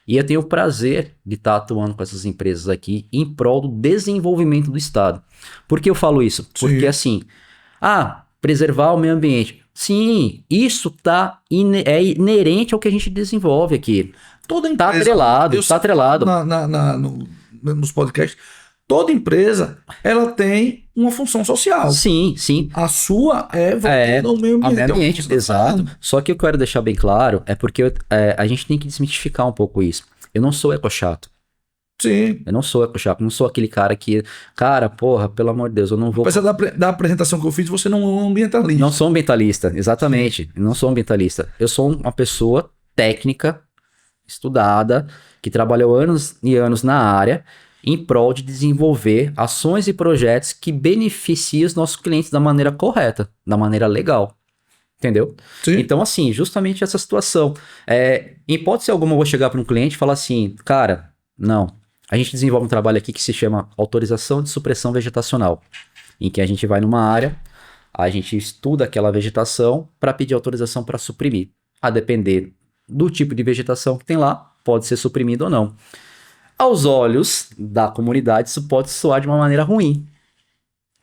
E eu tenho o prazer de estar atuando com essas empresas aqui em prol do desenvolvimento do estado. Por que eu falo isso? Porque assim, preservar o meio ambiente. Sim, isso é inerente ao que a gente desenvolve aqui. Toda empresa, tá atrelado. Nos podcasts, toda empresa, ela tem uma função social. Sim. A sua voltada ao meio ambiente. Exato. Só que eu quero deixar bem claro, porque a gente tem que desmistificar um pouco isso. Eu não sou ecochato. Sim. Eu não sou ecochato, não sou aquele cara que... Cara, porra, pelo amor de Deus, eu não vou... Apesar da apresentação que eu fiz, você não é um ambientalista. Não sou ambientalista, exatamente. Não sou ambientalista. Eu sou uma pessoa técnica, estudada, que trabalhou anos e anos na área, em prol de desenvolver ações e projetos que beneficiem os nossos clientes da maneira correta, da maneira legal. Entendeu? Sim. Então, assim, justamente essa situação. Em hipótese alguma, eu vou chegar para um cliente e falar assim, cara, não. A gente desenvolve um trabalho aqui que se chama autorização de supressão vegetacional, em que a gente vai numa área, a gente estuda aquela vegetação para pedir autorização para suprimir. A depender do tipo de vegetação que tem lá, pode ser suprimido ou não. Aos olhos da comunidade, isso pode soar de uma maneira ruim.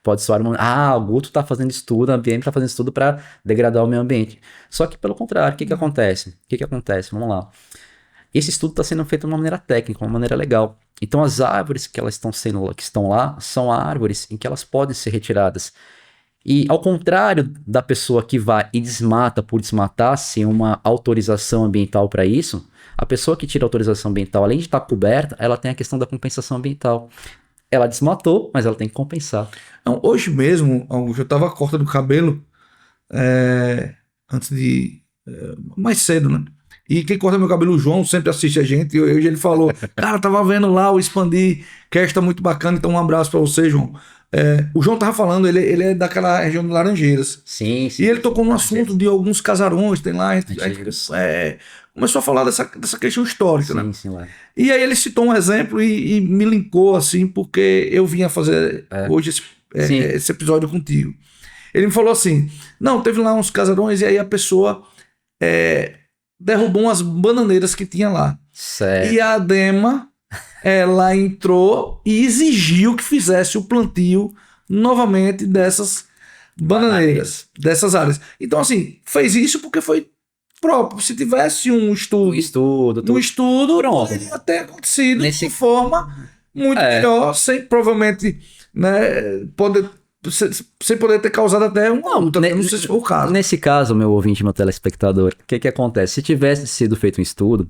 Pode soar o Guto está fazendo estudo, a ABM está fazendo estudo para degradar o meio ambiente. Só que, pelo contrário, o que acontece? Vamos lá. Esse estudo está sendo feito de uma maneira técnica, de uma maneira legal. Então, as árvores que estão lá são árvores em que elas podem ser retiradas. E ao contrário da pessoa que vai e desmata por desmatar, sem uma autorização ambiental para isso, a pessoa que tira a autorização ambiental, além de estar coberta, ela tem a questão da compensação ambiental. Ela desmatou, mas ela tem que compensar. Não, hoje mesmo, eu estava cortando o cabelo antes de. Mais cedo, né? E quem corta meu cabelo, o João, sempre assiste a gente. E hoje ele falou: Cara, tava vendo lá o Expandir, Cast tá muito bacana, então um abraço pra você, João. O João tava falando, ele é daquela região de Laranjeiras. Sim, sim. E ele tocou no assunto de alguns casarões, tem lá. Começou a falar dessa questão histórica, Sim, né? sim, lá. E aí ele citou um exemplo e me linkou, assim, porque eu vinha fazer hoje esse episódio contigo. Ele me falou assim: não, teve lá uns casarões e aí a pessoa derrubou umas bananeiras que tinha lá. Certo. E a ADEMA, ela entrou e exigiu que fizesse o plantio novamente dessas bananeiras, dessas áreas. Então, assim, fez isso porque foi próprio. Se tivesse um estudo, Pronto. poderia ter acontecido de forma muito melhor, sem provavelmente, né, sem poder ter causado até uma luta. Não sei se foi o caso. Nesse caso, meu ouvinte, meu telespectador, o que acontece? Se tivesse sido feito um estudo,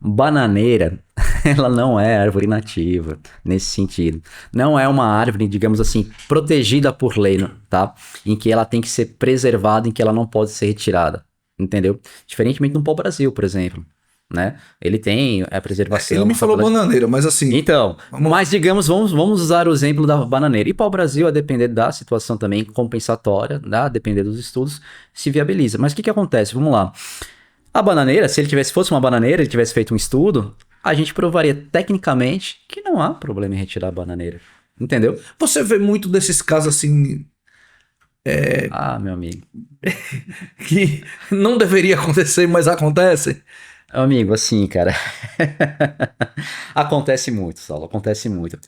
bananeira, ela não é árvore nativa, nesse sentido. Não é uma árvore, digamos assim, protegida por lei, tá? Em que ela tem que ser preservada, em que ela não pode ser retirada, entendeu? Diferentemente do pau-brasil, por exemplo, né? Ele tem a preservação... Ele me falou bananeira, mas assim... Então, mas digamos, vamos usar o exemplo da bananeira. E pau-brasil, a depender da situação também compensatória, a depender dos estudos, se viabiliza. Mas o que acontece? Vamos lá. A bananeira, se ele fosse uma bananeira, ele tivesse feito um estudo, a gente provaria tecnicamente que não há problema em retirar a bananeira. Entendeu? Você vê muito desses casos assim... Ah, meu amigo. que não deveria acontecer, mas acontece. Amigo, assim, cara. Acontece muito, Saulo. Acontece muito.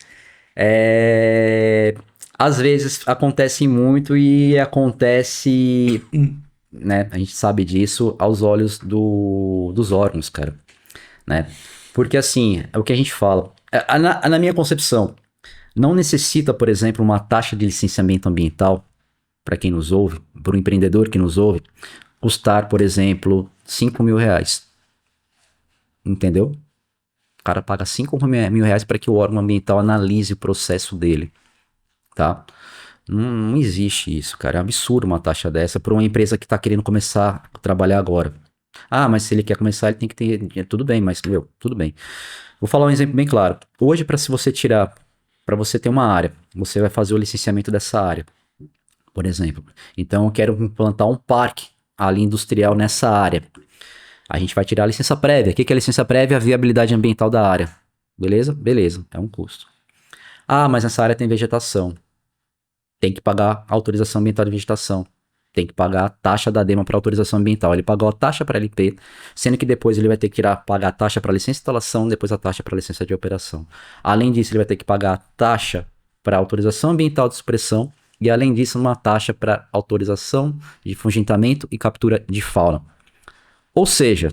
Às vezes acontece muito e acontece... né? A gente sabe disso aos olhos dos órgãos, cara, né? Porque assim, é o que a gente fala, na minha concepção, não necessita, por exemplo, uma taxa de licenciamento ambiental, para quem nos ouve, para o empreendedor que nos ouve, custar, por exemplo, R$5.000. Entendeu? O cara paga R$5.000 para que o órgão ambiental analise o processo dele, tá? Não existe isso, cara. É um absurdo uma taxa dessa para uma empresa que está querendo começar a trabalhar agora. Ah, mas se ele quer começar, ele tem que ter... Tudo bem, mas, tudo bem. Vou falar um exemplo bem claro. Hoje, para você ter uma área, você vai fazer o licenciamento dessa área, por exemplo. Então, eu quero implantar um parque ali industrial nessa área. A gente vai tirar a licença prévia. O que é a licença prévia? A viabilidade ambiental da área. Beleza? Beleza. É um custo. Ah, mas nessa área tem vegetação. Tem que pagar a autorização ambiental de vegetação. Tem que pagar a taxa da ADEMA para autorização ambiental. Ele pagou a taxa para LP, sendo que depois ele vai ter que pagar a taxa para licença de instalação, depois a taxa para licença de operação. Além disso, ele vai ter que pagar a taxa para autorização ambiental de supressão e, além disso, uma taxa para autorização de fungentamento e captura de fauna. Ou seja,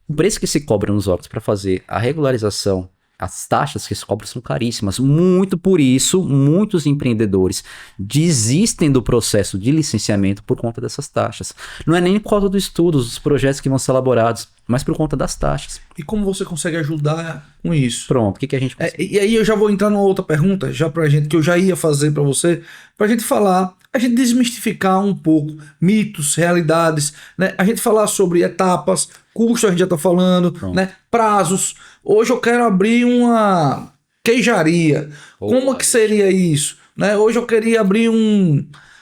o preço que se cobra nos órgãos para fazer a regularização, as taxas que se cobram são caríssimas. Muito por isso, muitos empreendedores desistem do processo de licenciamento por conta dessas taxas. Não é nem por causa dos estudos, dos projetos que vão ser elaborados, mas por conta das taxas. E como você consegue ajudar com isso? Pronto, o que a gente consegue? E aí eu já vou entrar numa outra pergunta, já pra gente, que eu já ia fazer para você, pra gente falar, a gente desmistificar um pouco mitos, realidades, né? A gente falar sobre etapas, custo a gente já tá falando, né? Prazos. Hoje eu quero abrir uma queijaria. Como que seria isso? Né? Hoje eu queria abrir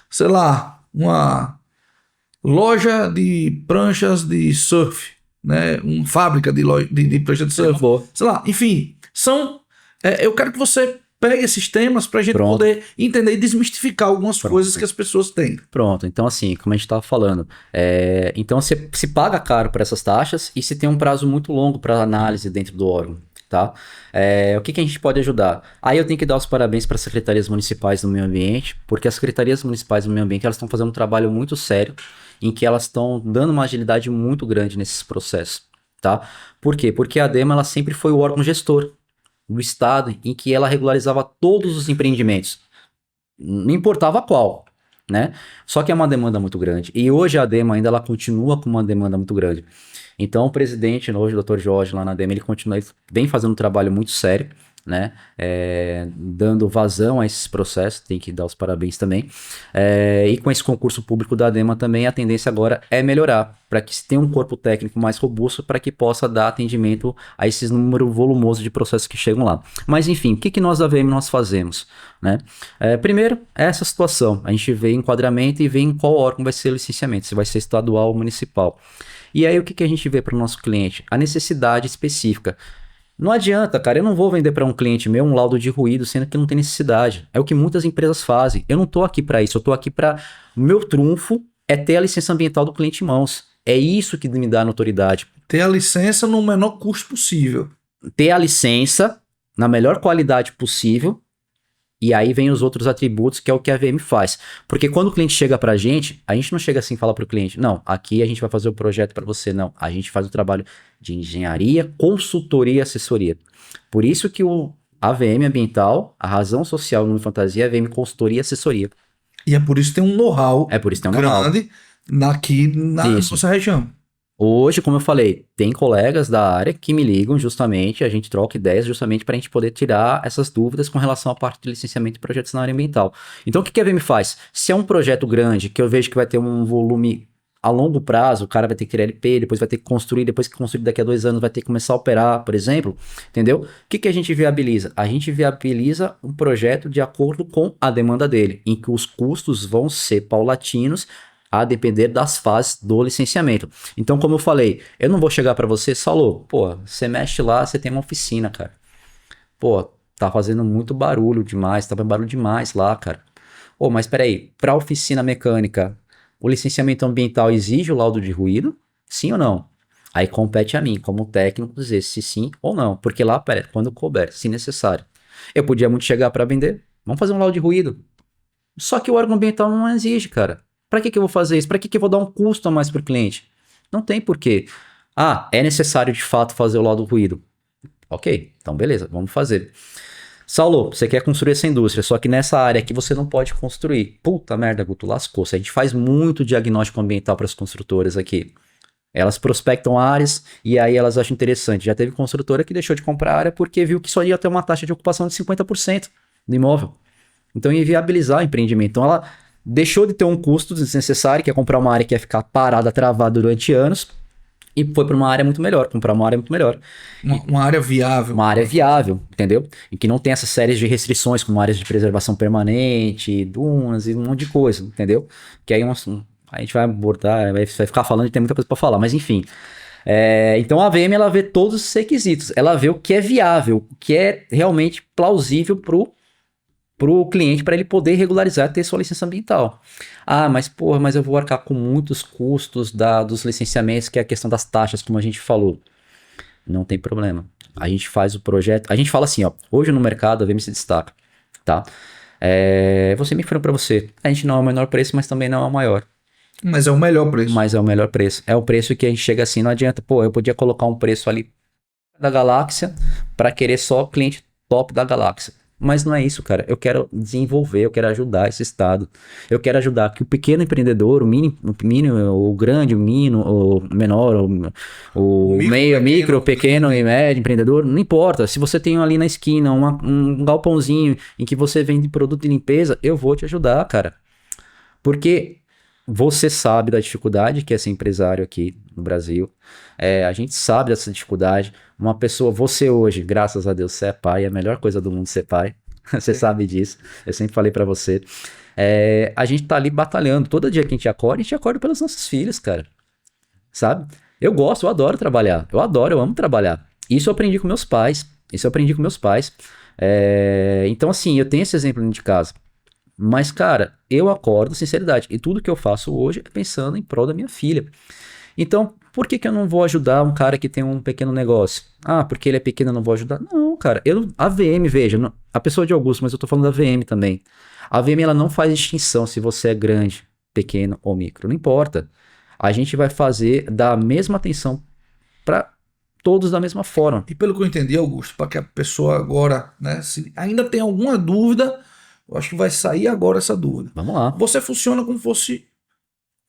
sei lá, uma loja de pranchas de surf, né? Uma fábrica de prancha de surf. Sei lá, enfim, eu quero que você pegue esses temas pra gente poder entender e desmistificar algumas coisas que as pessoas têm. Pronto, então assim, como a gente estava falando, então você se paga caro por essas taxas e se tem um prazo muito longo para análise dentro do órgão, tá? O que a gente pode ajudar? Aí eu tenho que dar os parabéns para as secretarias municipais do meio ambiente, porque as secretarias municipais do meio ambiente, elas estão fazendo um trabalho muito sério, em que elas estão dando uma agilidade muito grande nesses processos, tá? Por quê? Porque a ADEMA, ela sempre foi o órgão gestor do estado em que ela regularizava todos os empreendimentos, não importava qual, né? Só que é uma demanda muito grande. E hoje a ADEMA ainda ela continua com uma demanda muito grande. Então o presidente, hoje o Dr. Jorge lá na ADEMA, ele continua, ele vem fazendo um trabalho muito sério, né? Dando vazão a esses processos, tem que dar os parabéns também. E com esse concurso público da ADEMA também, a tendência agora é melhorar, para que se tenha um corpo técnico mais robusto, para que possa dar atendimento a esses número volumoso de processos que chegam lá. Mas enfim, o que nós da AVM nós fazemos? Né? Primeiro, essa situação, a gente vê enquadramento e vê em qual órgão vai ser o licenciamento, se vai ser estadual ou municipal. E aí o que a gente vê para o nosso cliente? A necessidade específica. Não adianta, cara, eu não vou vender para um cliente meu um laudo de ruído, sendo que não tem necessidade. É o que muitas empresas fazem. Eu não estou aqui para isso, eu estou aqui para... O meu trunfo é ter a licença ambiental do cliente em mãos. É isso que me dá notoriedade. Ter a licença no menor custo possível. Ter a licença na melhor qualidade possível. E aí vem os outros atributos, que é o que a VM faz. Porque quando o cliente chega pra gente, a gente não chega assim e fala pro cliente, não, aqui a gente vai fazer o projeto para você. Não, a gente faz o trabalho de engenharia, consultoria e assessoria. Por isso que a VM ambiental, a razão social no Fantasia é a VM consultoria e assessoria. E é por isso que tem um know-how grande aqui na nossa região. Hoje, como eu falei, tem colegas da área que me ligam justamente, a gente troca ideias justamente para a gente poder tirar essas dúvidas com relação à parte de licenciamento de projetos na área ambiental. Então, o que a VM faz? Se é um projeto grande, que eu vejo que vai ter um volume a longo prazo, o cara vai ter que ter LP, depois vai ter que construir, depois que construir daqui a 2 anos vai ter que começar a operar, por exemplo, entendeu? O que a gente viabiliza? A gente viabiliza um projeto de acordo com a demanda dele, em que os custos vão ser paulatinos, a depender das fases do licenciamento. Então, como eu falei, eu não vou chegar para você, Salô, pô, você mexe lá, você tem uma oficina, cara. Pô, tá fazendo muito barulho demais, tá fazendo barulho demais lá, cara. Pô, mas peraí, pra oficina mecânica, o licenciamento ambiental exige o laudo de ruído? Sim ou não? Aí compete a mim, como técnico, dizer se sim ou não. Porque lá, peraí, quando couber, se necessário. Eu podia muito chegar para vender, vamos fazer um laudo de ruído. Só que o órgão ambiental não exige, cara. Para que eu vou fazer isso? Para que eu vou dar um custo a mais para o cliente? Não tem porquê. Ah, é necessário de fato fazer o laudo do ruído. Ok, então beleza, vamos fazer. Saulo, você quer construir essa indústria, só que nessa área aqui você não pode construir. Puta merda, Guto, lascou-se. A gente faz muito diagnóstico ambiental para as construtoras aqui. Elas prospectam áreas e aí elas acham interessante. Já teve construtora que deixou de comprar área porque viu que só ia ter uma taxa de ocupação de 50% do imóvel. Então ia viabilizar o empreendimento. Então ela deixou de ter um custo desnecessário, que é comprar uma área que ia ficar parada, travada durante anos, e foi para uma área muito melhor, comprar uma área muito melhor. Uma área viável. Uma área viável, entendeu? E que não tem essas séries de restrições, como áreas de preservação permanente, dunas e um monte de coisa, entendeu? Que aí a gente vai abordar, vai ficar falando e tem muita coisa para falar, mas enfim. Então a VM ela vê todos os requisitos, ela vê o que é viável, o que é realmente plausível para o cliente, para ele poder regularizar, ter sua licença ambiental. Ah, mas eu vou arcar com muitos custos dos licenciamentos, que é a questão das taxas, como a gente falou. Não tem problema. A gente faz o projeto, a gente fala assim, ó, hoje no mercado a VM se destaca, tá? Você me falou para você, a gente não é o menor preço, mas também não é o maior. Mas é o melhor preço. Mas é o melhor preço. É o preço que a gente chega assim, não adianta, eu podia colocar um preço ali da galáxia para querer só cliente top da galáxia. Mas não é isso, cara. Eu quero desenvolver, eu quero ajudar esse estado. Eu quero ajudar que o pequeno empreendedor, o mínimo, o grande, o mínimo, o menor, o meio, micro, pequeno e médio empreendedor, não importa. Se você tem ali na esquina um galpãozinho em que você vende produto de limpeza, eu vou te ajudar, cara. Porque você sabe da dificuldade que é ser empresário aqui no Brasil. A gente sabe dessa dificuldade. Uma pessoa, você hoje, graças a Deus, você é pai, é a melhor coisa do mundo ser pai. Você sabe disso. Eu sempre falei pra você. A gente tá ali batalhando. Todo dia que a gente acorda pelos nossos filhos, cara. Sabe? Eu adoro trabalhar. Eu amo trabalhar. Isso eu aprendi com meus pais. Então, assim, eu tenho esse exemplo dentro de casa. Mas, cara, eu acordo, sinceridade, e tudo que eu faço hoje é pensando em prol da minha filha. Então, por que eu não vou ajudar um cara que tem um pequeno negócio? Ah, porque ele é pequeno, eu não vou ajudar? Não, cara, a VM, veja, a pessoa de Augusto, mas eu tô falando da VM também. A VM, ela não faz distinção se você é grande, pequeno ou micro, não importa. A gente vai dar a mesma atenção para todos da mesma forma. E pelo que eu entendi, Augusto, para que a pessoa agora, né, se ainda tem alguma dúvida, Eu acho que vai sair agora essa dúvida. Vamos lá. Você funciona como se fosse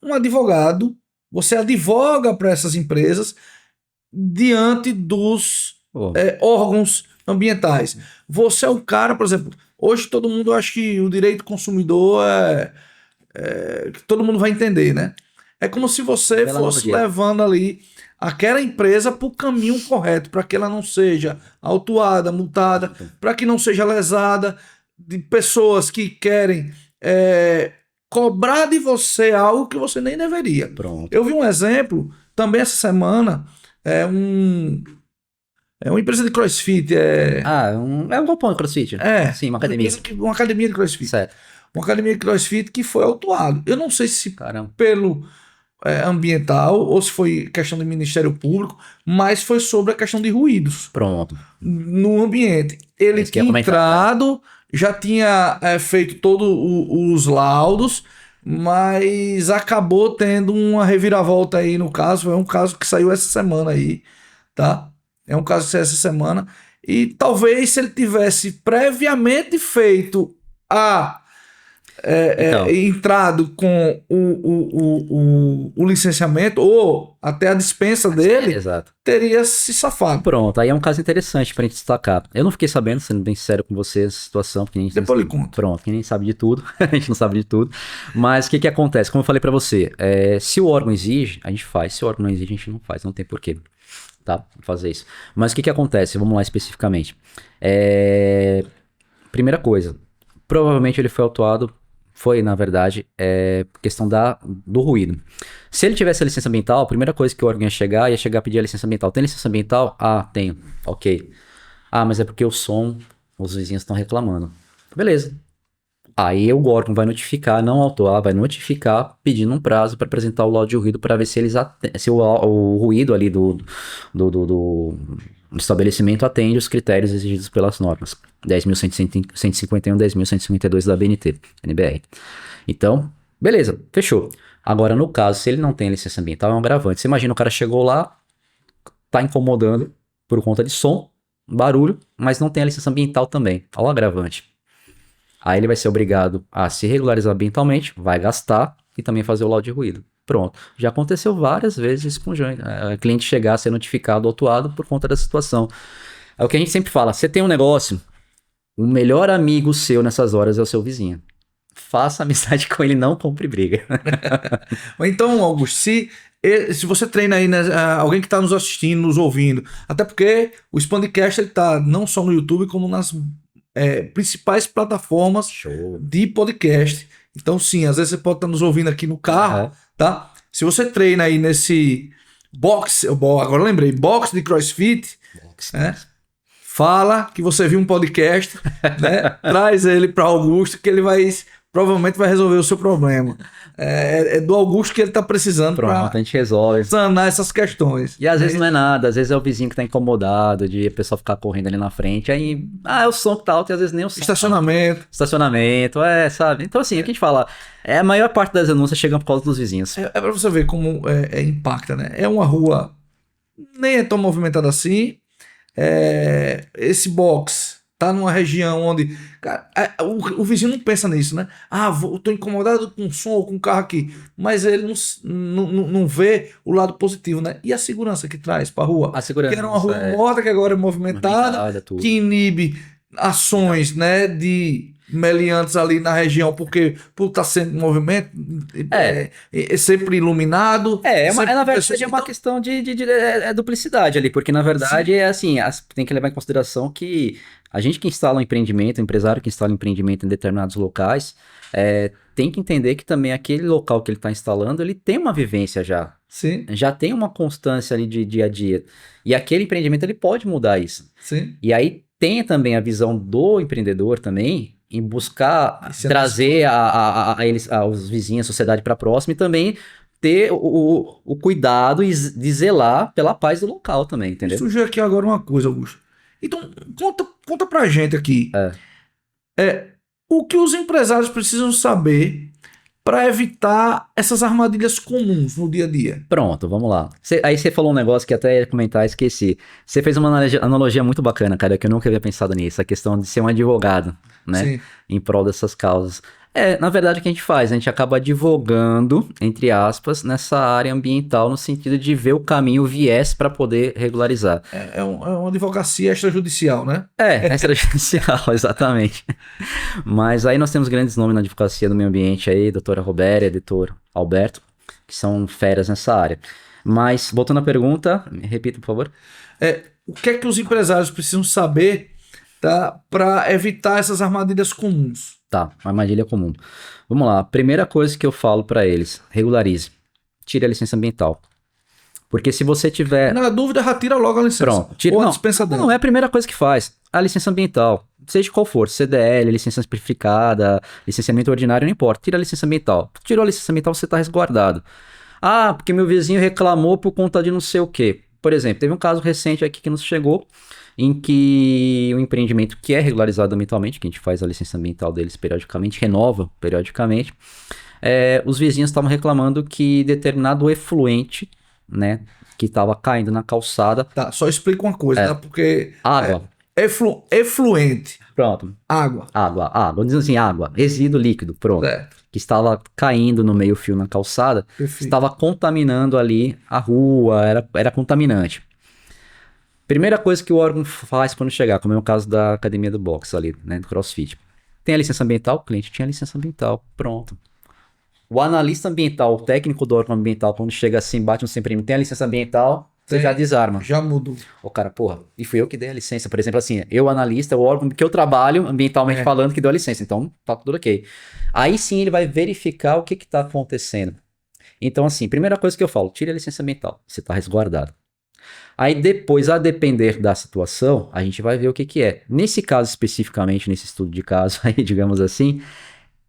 um advogado, você advoga para essas empresas diante dos órgãos ambientais. Você é o cara, por exemplo, hoje todo mundo acha que o direito do consumidor que todo mundo vai entender, né? É como se você fosse levando ali aquela empresa para o caminho correto, para que ela não seja autuada, multada, para que não seja lesada de pessoas que querem cobrar de você algo que você nem deveria. Pronto. Eu vi um exemplo também essa semana, é uma empresa de CrossFit. É um galpão de CrossFit. Sim, uma academia. Uma academia de CrossFit. Certo. Uma academia de CrossFit que foi autuado. Eu não sei se Caramba. pelo ambiental ou se foi questão do Ministério Público, mas foi sobre a questão de ruídos. Pronto. No ambiente. Ele tinha entrado, já tinha feito todos os laudos, mas acabou tendo uma reviravolta aí no caso. É um caso que saiu essa semana aí, tá? É um caso que saiu essa semana. E talvez se ele tivesse previamente feito entrado com o licenciamento ou até a dispensa dele, teria se safado. Pronto, aí é um caso interessante pra gente destacar. Eu não fiquei sabendo, sendo bem sincero com você, essa situação. Porque depois lhe conto. Pronto, que nem sabe de tudo. A gente não sabe de tudo. Mas o que acontece? Como eu falei pra você, se o órgão exige, a gente faz. Se o órgão não exige, a gente não faz. Não tem porquê, tá? Fazer isso. Mas o que acontece? Vamos lá especificamente. Primeira coisa, provavelmente ele foi autuado. Foi, na verdade, questão do ruído. Se ele tivesse a licença ambiental, a primeira coisa que o órgão ia chegar a pedir a licença ambiental. Tem licença ambiental? Ah, tenho. Ok. Ah, mas é porque o som, os vizinhos estão reclamando. Beleza. Aí o órgão vai notificar, não autuar, vai notificar pedindo um prazo para apresentar o laudo de ruído para ver se o ruído ali do estabelecimento atende os critérios exigidos pelas normas 10.151 e 10.152 da NBR. Então, beleza, fechou. Agora, no caso, se ele não tem licença ambiental, é um agravante. Você imagina, o cara chegou lá, tá incomodando por conta de som, barulho, mas não tem a licença ambiental também. Olha o agravante. Aí ele vai ser obrigado a se regularizar ambientalmente, vai gastar e também fazer o laudo de ruído. Pronto. Já aconteceu várias vezes com o cliente chegar a ser notificado, autuado por conta da situação. É o que a gente sempre fala, você tem um negócio, o melhor amigo seu nessas horas é o seu vizinho. Faça amizade com ele, não compre briga. Então, Augusto, se você treina aí, né, alguém que está nos assistindo, nos ouvindo, até porque o Expandcast ele tá não só no YouTube, como nas principais plataformas de podcast. Então, sim, às vezes você pode estar nos ouvindo aqui no carro, tá? Se você treina aí nesse box de CrossFit, fala que você viu um podcast, né? Traz ele para Augusto, que ele provavelmente vai resolver o seu problema. É do Augusto que ele tá precisando. Pronto, a gente resolve. Sanar essas questões. E às vezes não é nada, às vezes é o vizinho que tá incomodado de a pessoa ficar correndo ali na frente, aí, é o som que tá alto e às vezes nem o som. Estacionamento, sabe? Então assim, o que a gente fala, a maior parte das denúncias chegam por causa dos vizinhos. É pra você ver como impacta, né? É uma rua nem é tão movimentada assim, esse box tá numa região onde... Cara, o vizinho não pensa nisso, né? Tô incomodado com o som ou com o carro aqui. Mas ele não vê o lado positivo, né? E a segurança que traz pra rua? A segurança. Que era uma rua morta, que agora é movimentada que inibe ações, né, de meliantes ali na região, porque por estar sendo movimento, é sempre iluminado. Na verdade é uma questão de duplicidade ali, porque na verdade tem que levar em consideração que a gente que instala um empreendimento, o empresário que instala um empreendimento em determinados locais, tem que entender que também aquele local que ele está instalando, ele tem uma vivência já. Sim. Já tem uma constância ali de dia a dia. E aquele empreendimento, ele pode mudar isso. Sim. E aí tem também a visão do empreendedor também, em buscar trazer os vizinhos, a sociedade para próxima e também ter o cuidado de zelar pela paz do local também, entendeu? Surgiu aqui agora uma coisa, Augusto. Então, conta pra gente aqui. O que os empresários precisam saber para evitar essas armadilhas comuns no dia a dia? Pronto, vamos lá. Aí você falou um negócio que até ia comentar, esqueci. Você fez uma analogia muito bacana, cara, que eu nunca havia pensado nisso, a questão de ser um advogado, né? Sim. Em prol dessas causas. Na verdade, o que a gente faz? A gente acaba advogando, entre aspas, nessa área ambiental, no sentido de ver o caminho, o viés para poder regularizar. É uma advocacia extrajudicial, né? Extrajudicial, exatamente. Mas aí nós temos grandes nomes na advocacia do meio ambiente aí, doutora Robéria, doutor Alberto, que são feras nessa área. Mas, voltando à pergunta, repita, por favor. O que é que os empresários precisam saber, tá, para evitar essas armadilhas comuns? Tá, uma armadilha comum. Vamos lá, a primeira coisa que eu falo para eles, regularize. Tire a licença ambiental. Porque se você tiver... Na dúvida, retira logo a licença. Pronto, tira, ou a dispensa dela. Não, é a primeira coisa que faz. A licença ambiental, seja qual for, CDL, licença simplificada, licenciamento ordinário, não importa. Tira a licença ambiental. Tirou a licença ambiental, você está resguardado. Ah, porque meu vizinho reclamou por conta de não sei o quê. Por exemplo, teve um caso recente aqui que nos chegou, em que o empreendimento que é regularizado ambientalmente, que a gente faz a licença ambiental deles periodicamente, renova periodicamente, os vizinhos estavam reclamando que determinado efluente, né, que estava caindo na calçada... Tá, só explica uma coisa, tá? Porque... Água. Efluente. Pronto. Água. Vamos dizer assim, água, resíduo líquido, pronto. Que estava caindo no meio-fio na calçada, Perfeito. estava contaminando ali a rua, era contaminante. Primeira coisa que o órgão faz quando chegar, como é o caso da academia do boxe ali, né, do CrossFit. Tem a licença ambiental? O cliente tinha a licença ambiental, pronto. O analista ambiental, o técnico do órgão ambiental, quando chega assim, bate no sempre, tem a licença ambiental, você já desarma. Já mudou. O cara, porra, e fui eu que dei a licença. Por exemplo, assim, eu analista, o órgão que eu trabalho ambientalmente falando que deu a licença. Então, tá tudo ok. Aí sim ele vai verificar o que tá acontecendo. Então, assim, primeira coisa que eu falo, tire a licença ambiental. Você tá resguardado. Aí depois, a depender da situação, a gente vai ver o que é. Nesse caso especificamente, nesse estudo de caso aí, digamos assim,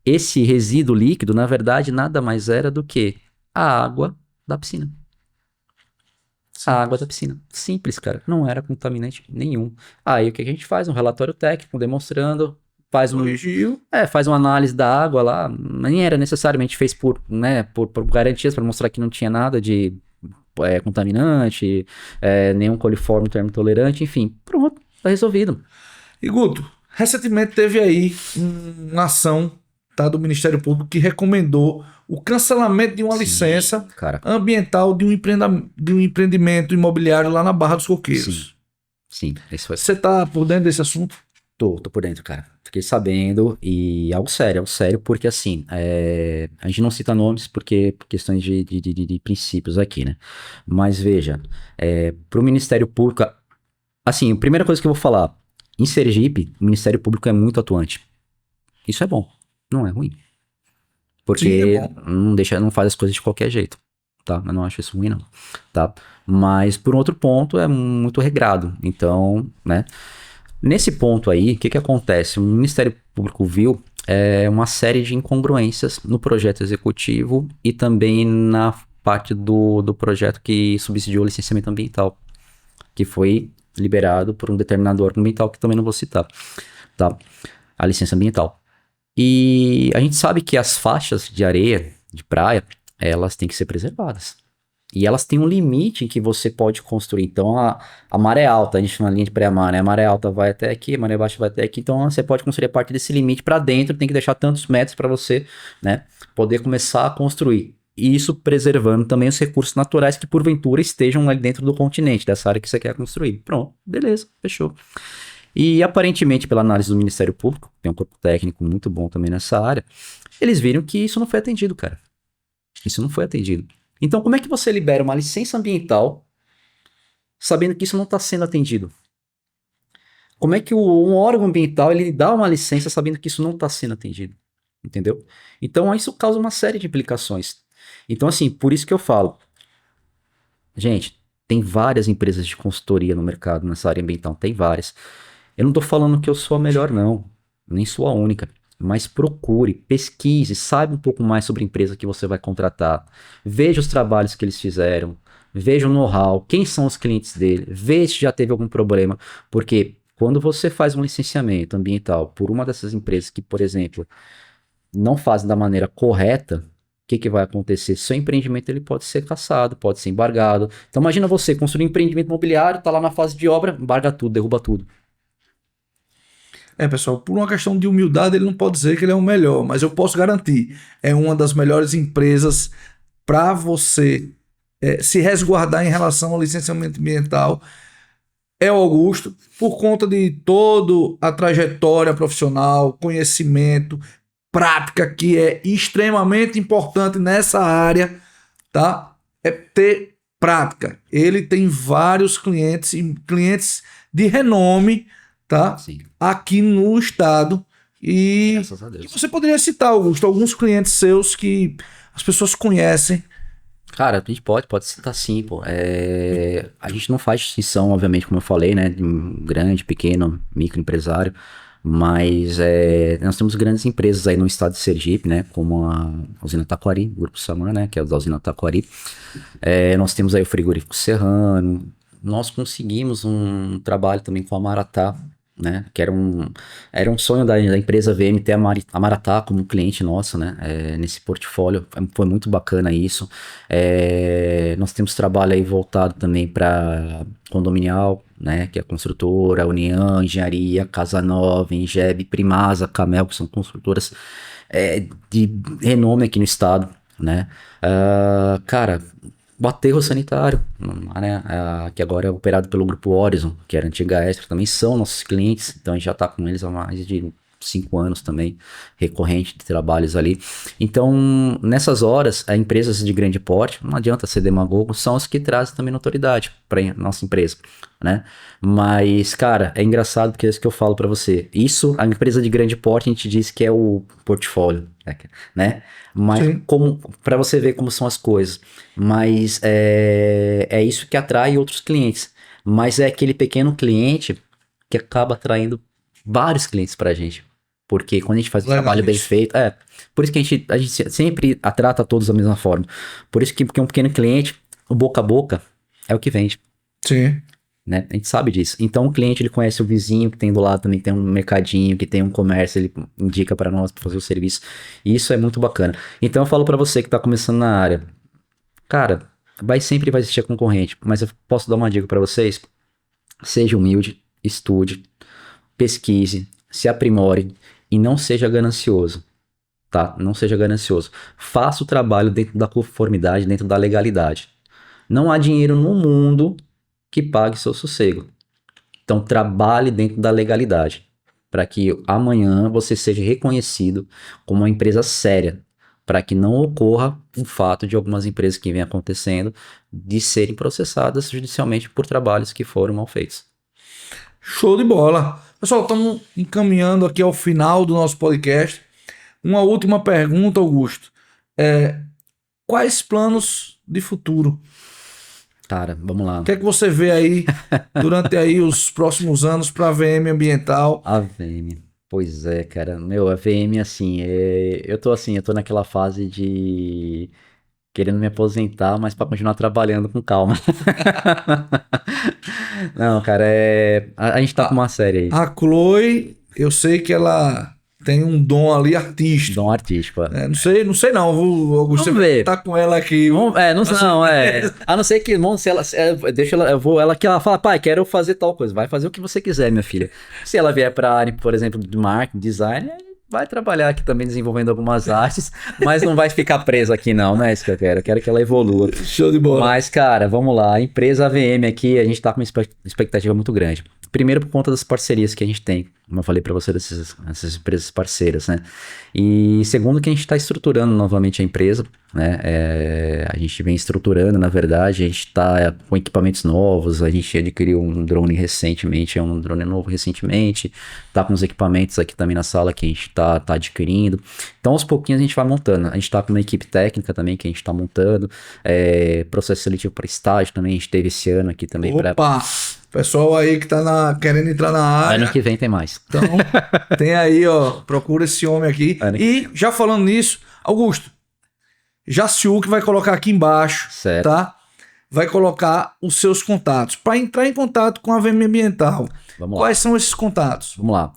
esse resíduo líquido, na verdade, nada mais era do que a água da piscina. A água da piscina. Simples, cara. Não era contaminante nenhum. Aí o que a gente faz? Um relatório técnico demonstrando, faz uma análise da água lá. Nem era necessariamente fez por garantias, para mostrar que não tinha nada de contaminante, nenhum coliforme termotolerante, enfim. Pronto, tá resolvido. E Guto, recentemente teve aí uma ação, tá, do Ministério Público que recomendou o cancelamento de uma licença ambiental de um empreendimento imobiliário lá na Barra dos Coqueiros. Sim, isso foi. Você tá por dentro desse assunto? Tô por dentro, cara. Fiquei sabendo e algo sério, porque assim, a gente não cita nomes porque por questões de princípios aqui, né? Mas veja, pro Ministério Público, assim, a primeira coisa que eu vou falar, em Sergipe, o Ministério Público é muito atuante. Isso é bom, não é ruim. Porque não faz as coisas de qualquer jeito, tá? Eu não acho isso ruim, não, tá? Mas, por outro ponto, é muito regrado. Então, né? Nesse ponto aí, o que acontece? O Ministério Público viu uma série de incongruências no projeto executivo e também na parte do projeto que subsidiou o licenciamento ambiental, que foi liberado por um determinado órgão ambiental, que também não vou citar, tá? A licença ambiental. E a gente sabe que as faixas de areia, de praia, elas têm que ser preservadas. E elas têm um limite em que você pode construir. Então, a maré alta, a gente chama linha de pré-mar, né? A maré alta vai até aqui, a maré baixa vai até aqui. Então, você pode construir a partir desse limite para dentro, tem que deixar tantos metros para você, né, poder começar a construir. E isso preservando também os recursos naturais que, porventura, estejam ali dentro do continente, dessa área que você quer construir. Pronto, beleza, fechou. E aparentemente, pela análise do Ministério Público, tem um corpo técnico muito bom também nessa área, eles viram que isso não foi atendido, cara. Isso não foi atendido. Então, como é que você libera uma licença ambiental sabendo que isso não está sendo atendido? Como é que um órgão ambiental ele dá uma licença sabendo que isso não está sendo atendido? Entendeu? Então, isso causa uma série de implicações. Então, assim, por isso que eu falo, gente, tem várias empresas de consultoria no mercado nessa área ambiental, tem várias. Eu não estou falando que eu sou a melhor, não, nem sou a única. Mas procure, pesquise, saiba um pouco mais sobre a empresa que você vai contratar. Veja os trabalhos que eles fizeram, veja o know-how, quem são os clientes dele, veja se já teve algum problema. Porque quando você faz um licenciamento ambiental por uma dessas empresas que, por exemplo, não fazem da maneira correta, o que vai acontecer? Seu empreendimento ele pode ser cassado, pode ser embargado. Então imagina você construir um empreendimento imobiliário, está lá na fase de obra, embarga tudo, derruba tudo. Pessoal, por uma questão de humildade, ele não pode dizer que ele é o melhor, mas eu posso garantir, é uma das melhores empresas para você se resguardar em relação ao licenciamento ambiental. É o Augusto, por conta de toda a trajetória profissional, conhecimento, prática, que é extremamente importante nessa área, tá? É ter prática. Ele tem vários clientes, e clientes de renome, tá? Sim. Aqui no estado. E Graças a Deus. você poderia citar, Augusto, alguns clientes seus que as pessoas conhecem. Cara, a gente pode citar sim, pô. A gente não faz distinção, obviamente, como eu falei, né, de um grande, pequeno, microempresário, mas nós temos grandes empresas aí no estado de Sergipe, né, como a usina Taquari, o Grupo Saman, né, que é da usina Taquari. Nós temos aí o frigorífico Serrano. Nós conseguimos um trabalho também com a Maratá, né, que era um sonho da empresa VM ter a Maratá como cliente nosso, né, nesse portfólio. Foi muito bacana isso. Nós temos trabalho aí voltado também para condominial, né, que é a construtora, União, Engenharia, Casa Nova, Engeb, Primasa, Camel, que são construtoras de renome aqui no estado, né. Cara, o aterro sanitário, né, que agora é operado pelo Grupo Horizon, que era a antiga Extra, também são nossos clientes, então a gente já está com eles há mais de 5 anos também, recorrente de trabalhos ali. Então, nessas horas, as empresas de grande porte, não adianta ser demagogo, são as que trazem também notoriedade para nossa empresa, né? Mas, cara, é engraçado porque é isso que eu falo para você. Isso, a empresa de grande porte, a gente diz que é o portfólio, né? Mas como para você ver como são as coisas. Mas é isso que atrai outros clientes. Mas é aquele pequeno cliente que acaba atraindo vários clientes pra gente. Porque quando a gente faz um trabalho bem feito, por isso que a gente sempre trata todos da mesma forma. Por isso que porque um pequeno cliente, o boca a boca é o que vende. Sim. Né? A gente sabe disso. Então o cliente ele conhece o vizinho que tem do lado também, que tem um mercadinho, que tem um comércio, ele indica para nós para fazer o serviço. E isso é muito bacana. Então eu falo para você que tá começando na área, cara, sempre vai existir concorrente, mas eu posso dar uma dica para vocês? Seja humilde, estude, pesquise, se aprimore e não seja ganancioso, tá? Não seja ganancioso. Faça o trabalho dentro da conformidade, dentro da legalidade. Não há dinheiro no mundo que pague seu sossego. Então trabalhe dentro da legalidade, para que amanhã você seja reconhecido como uma empresa séria, para que não ocorra o fato de algumas empresas que vêm acontecendo de serem processadas judicialmente por trabalhos que foram mal feitos. Show de bola. Pessoal, estamos encaminhando aqui ao final do nosso podcast. Uma última pergunta, Augusto. Quais planos de futuro? Cara, vamos lá. O que é que você vê aí durante aí os próximos anos para a VM Ambiental? A VM. Pois é, cara. A VM, assim, eu tô naquela fase de querendo me aposentar, mas para continuar trabalhando com calma. Não, cara, a gente tá com uma série aí. A Chloe, eu sei que ela tem um dom ali artístico. Dom artístico. Não sei não, Augusto. Vamos ver. Tá com ela aqui. A não ser que, se ela, deixa ela, ela que ela fala, pai, quero fazer tal coisa. Vai fazer o que você quiser, minha filha. Se ela vier pra área, por exemplo, de marketing, design, vai trabalhar aqui também desenvolvendo algumas artes, mas não vai ficar presa aqui não, não é isso que eu quero. Eu quero que ela evolua. Show de bola. Mas, cara, vamos lá. A empresa AVM aqui, a gente tá com uma expectativa muito grande. Primeiro por conta das parcerias que a gente tem, como eu falei para você, dessas empresas parceiras, né? E segundo que a gente está estruturando novamente a empresa, né? A gente vem estruturando, na verdade, a gente está com equipamentos novos, a gente adquiriu um drone recentemente, um drone novo recentemente, tá com os equipamentos aqui também na sala que a gente tá adquirindo. Então, aos pouquinhos a gente vai montando. A gente tá com uma equipe técnica também que a gente tá montando, processo seletivo para estágio também, a gente teve esse ano aqui também. Opa! Pessoal aí que tá querendo entrar na área. Ano que vem tem mais. Então, tem aí, ó, procura esse homem aqui. E já falando nisso, Augusto, Jaciu que vai colocar aqui embaixo, certo, tá? Vai colocar os seus contatos. Para entrar em contato com a VM Ambiental, quais são esses contatos? Vamos lá.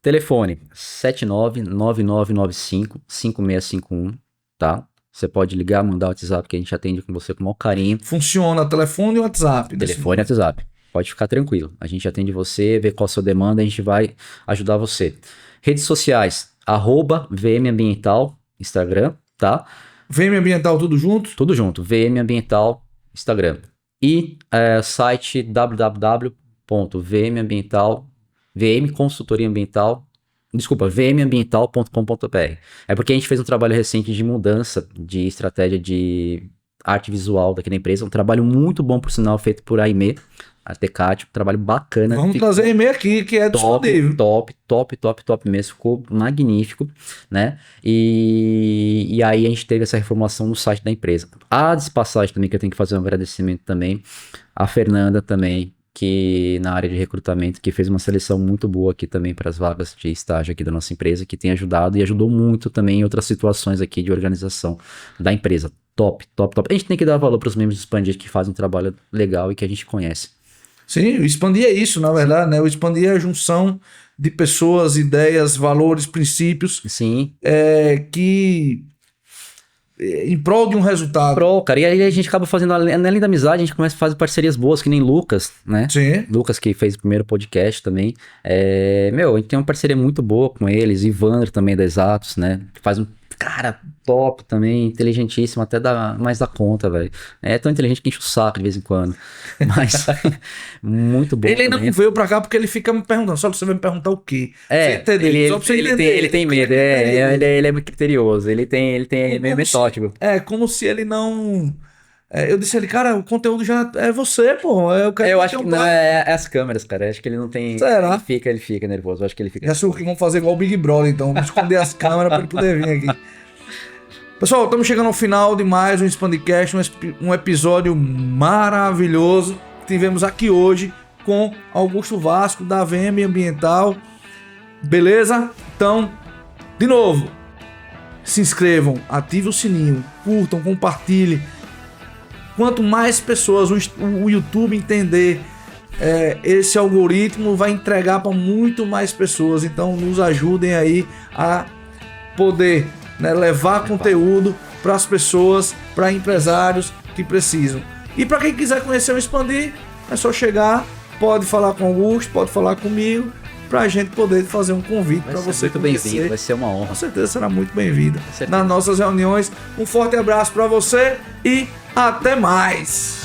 Telefone 7999955651, tá? Você pode ligar, mandar o WhatsApp que a gente atende com você com o maior carinho. Funciona telefone e WhatsApp. Telefone e WhatsApp. Pode ficar tranquilo. A gente atende você, vê qual a sua demanda, a gente vai ajudar você. Redes sociais, @VM Ambiental, Instagram, tá? VM Ambiental tudo junto? Tudo junto, VM Ambiental, Instagram. E site www.vmambiental, vmambiental.com.br. É porque a gente fez um trabalho recente de mudança de estratégia de arte visual daqui da empresa, um trabalho muito bom, por sinal, feito por Aimee, a Tecate, um trabalho bacana. Vamos trazer a e-mail aqui, que é disponível. Top mesmo, ficou magnífico, né? E aí a gente teve essa reformulação no site da empresa. A despassagem também, que eu tenho que fazer um agradecimento também, a Fernanda também, que na área de recrutamento, que fez uma seleção muito boa aqui também para as vagas de estágio aqui da nossa empresa, que tem ajudado e ajudou muito também em outras situações aqui de organização da empresa. Top. A gente tem que dar valor para os membros do Expandir que fazem um trabalho legal e que a gente conhece. Sim, o Expandir é isso, na verdade, né? O Expandir é a junção de pessoas, ideias, valores, princípios. Sim. Que em prol de um resultado. Cara, e aí a gente acaba fazendo, além da amizade, a gente começa a fazer parcerias boas, que nem Lucas, né? Sim. Lucas, que fez o primeiro podcast também. A gente tem uma parceria muito boa com eles. Ivandro também, da Exatos, né? Faz um cara top também, inteligentíssimo, até mais da conta, velho. É tão inteligente que enche o saco de vez em quando. Mas, muito bom. Ele ainda não veio pra cá porque ele fica me perguntando, só você vai me perguntar o quê? Ele tem medo, ele é muito criterioso, ele é meio metódico. Como se ele não... eu disse a ele, cara, o conteúdo já é você, pô. Eu acho que não, é as câmeras, cara. Eu acho que ele não tem... Será? Ele fica nervoso, eu acho que ele fica... Já sei o que vamos fazer igual o Big Brother, então. Vamos esconder as câmeras pra ele poder vir aqui. Pessoal, estamos chegando ao final de mais um Expandicast, um episódio maravilhoso que tivemos aqui hoje com Augusto Vasco, da VM Ambiental. Beleza? Então, de novo, se inscrevam, ativem o sininho, curtam, compartilhem. Quanto mais pessoas o YouTube entender esse algoritmo, vai entregar para muito mais pessoas. Então, nos ajudem aí a poder... levar conteúdo para as pessoas, para empresários que precisam. E para quem quiser conhecer o Expandir, é só chegar, pode falar com o Augusto, pode falar comigo, para a gente poder fazer um convite para você muito bem-vindo, vai ser uma honra. Com certeza será muito bem-vindo nas nossas reuniões. Um forte abraço para você e até mais!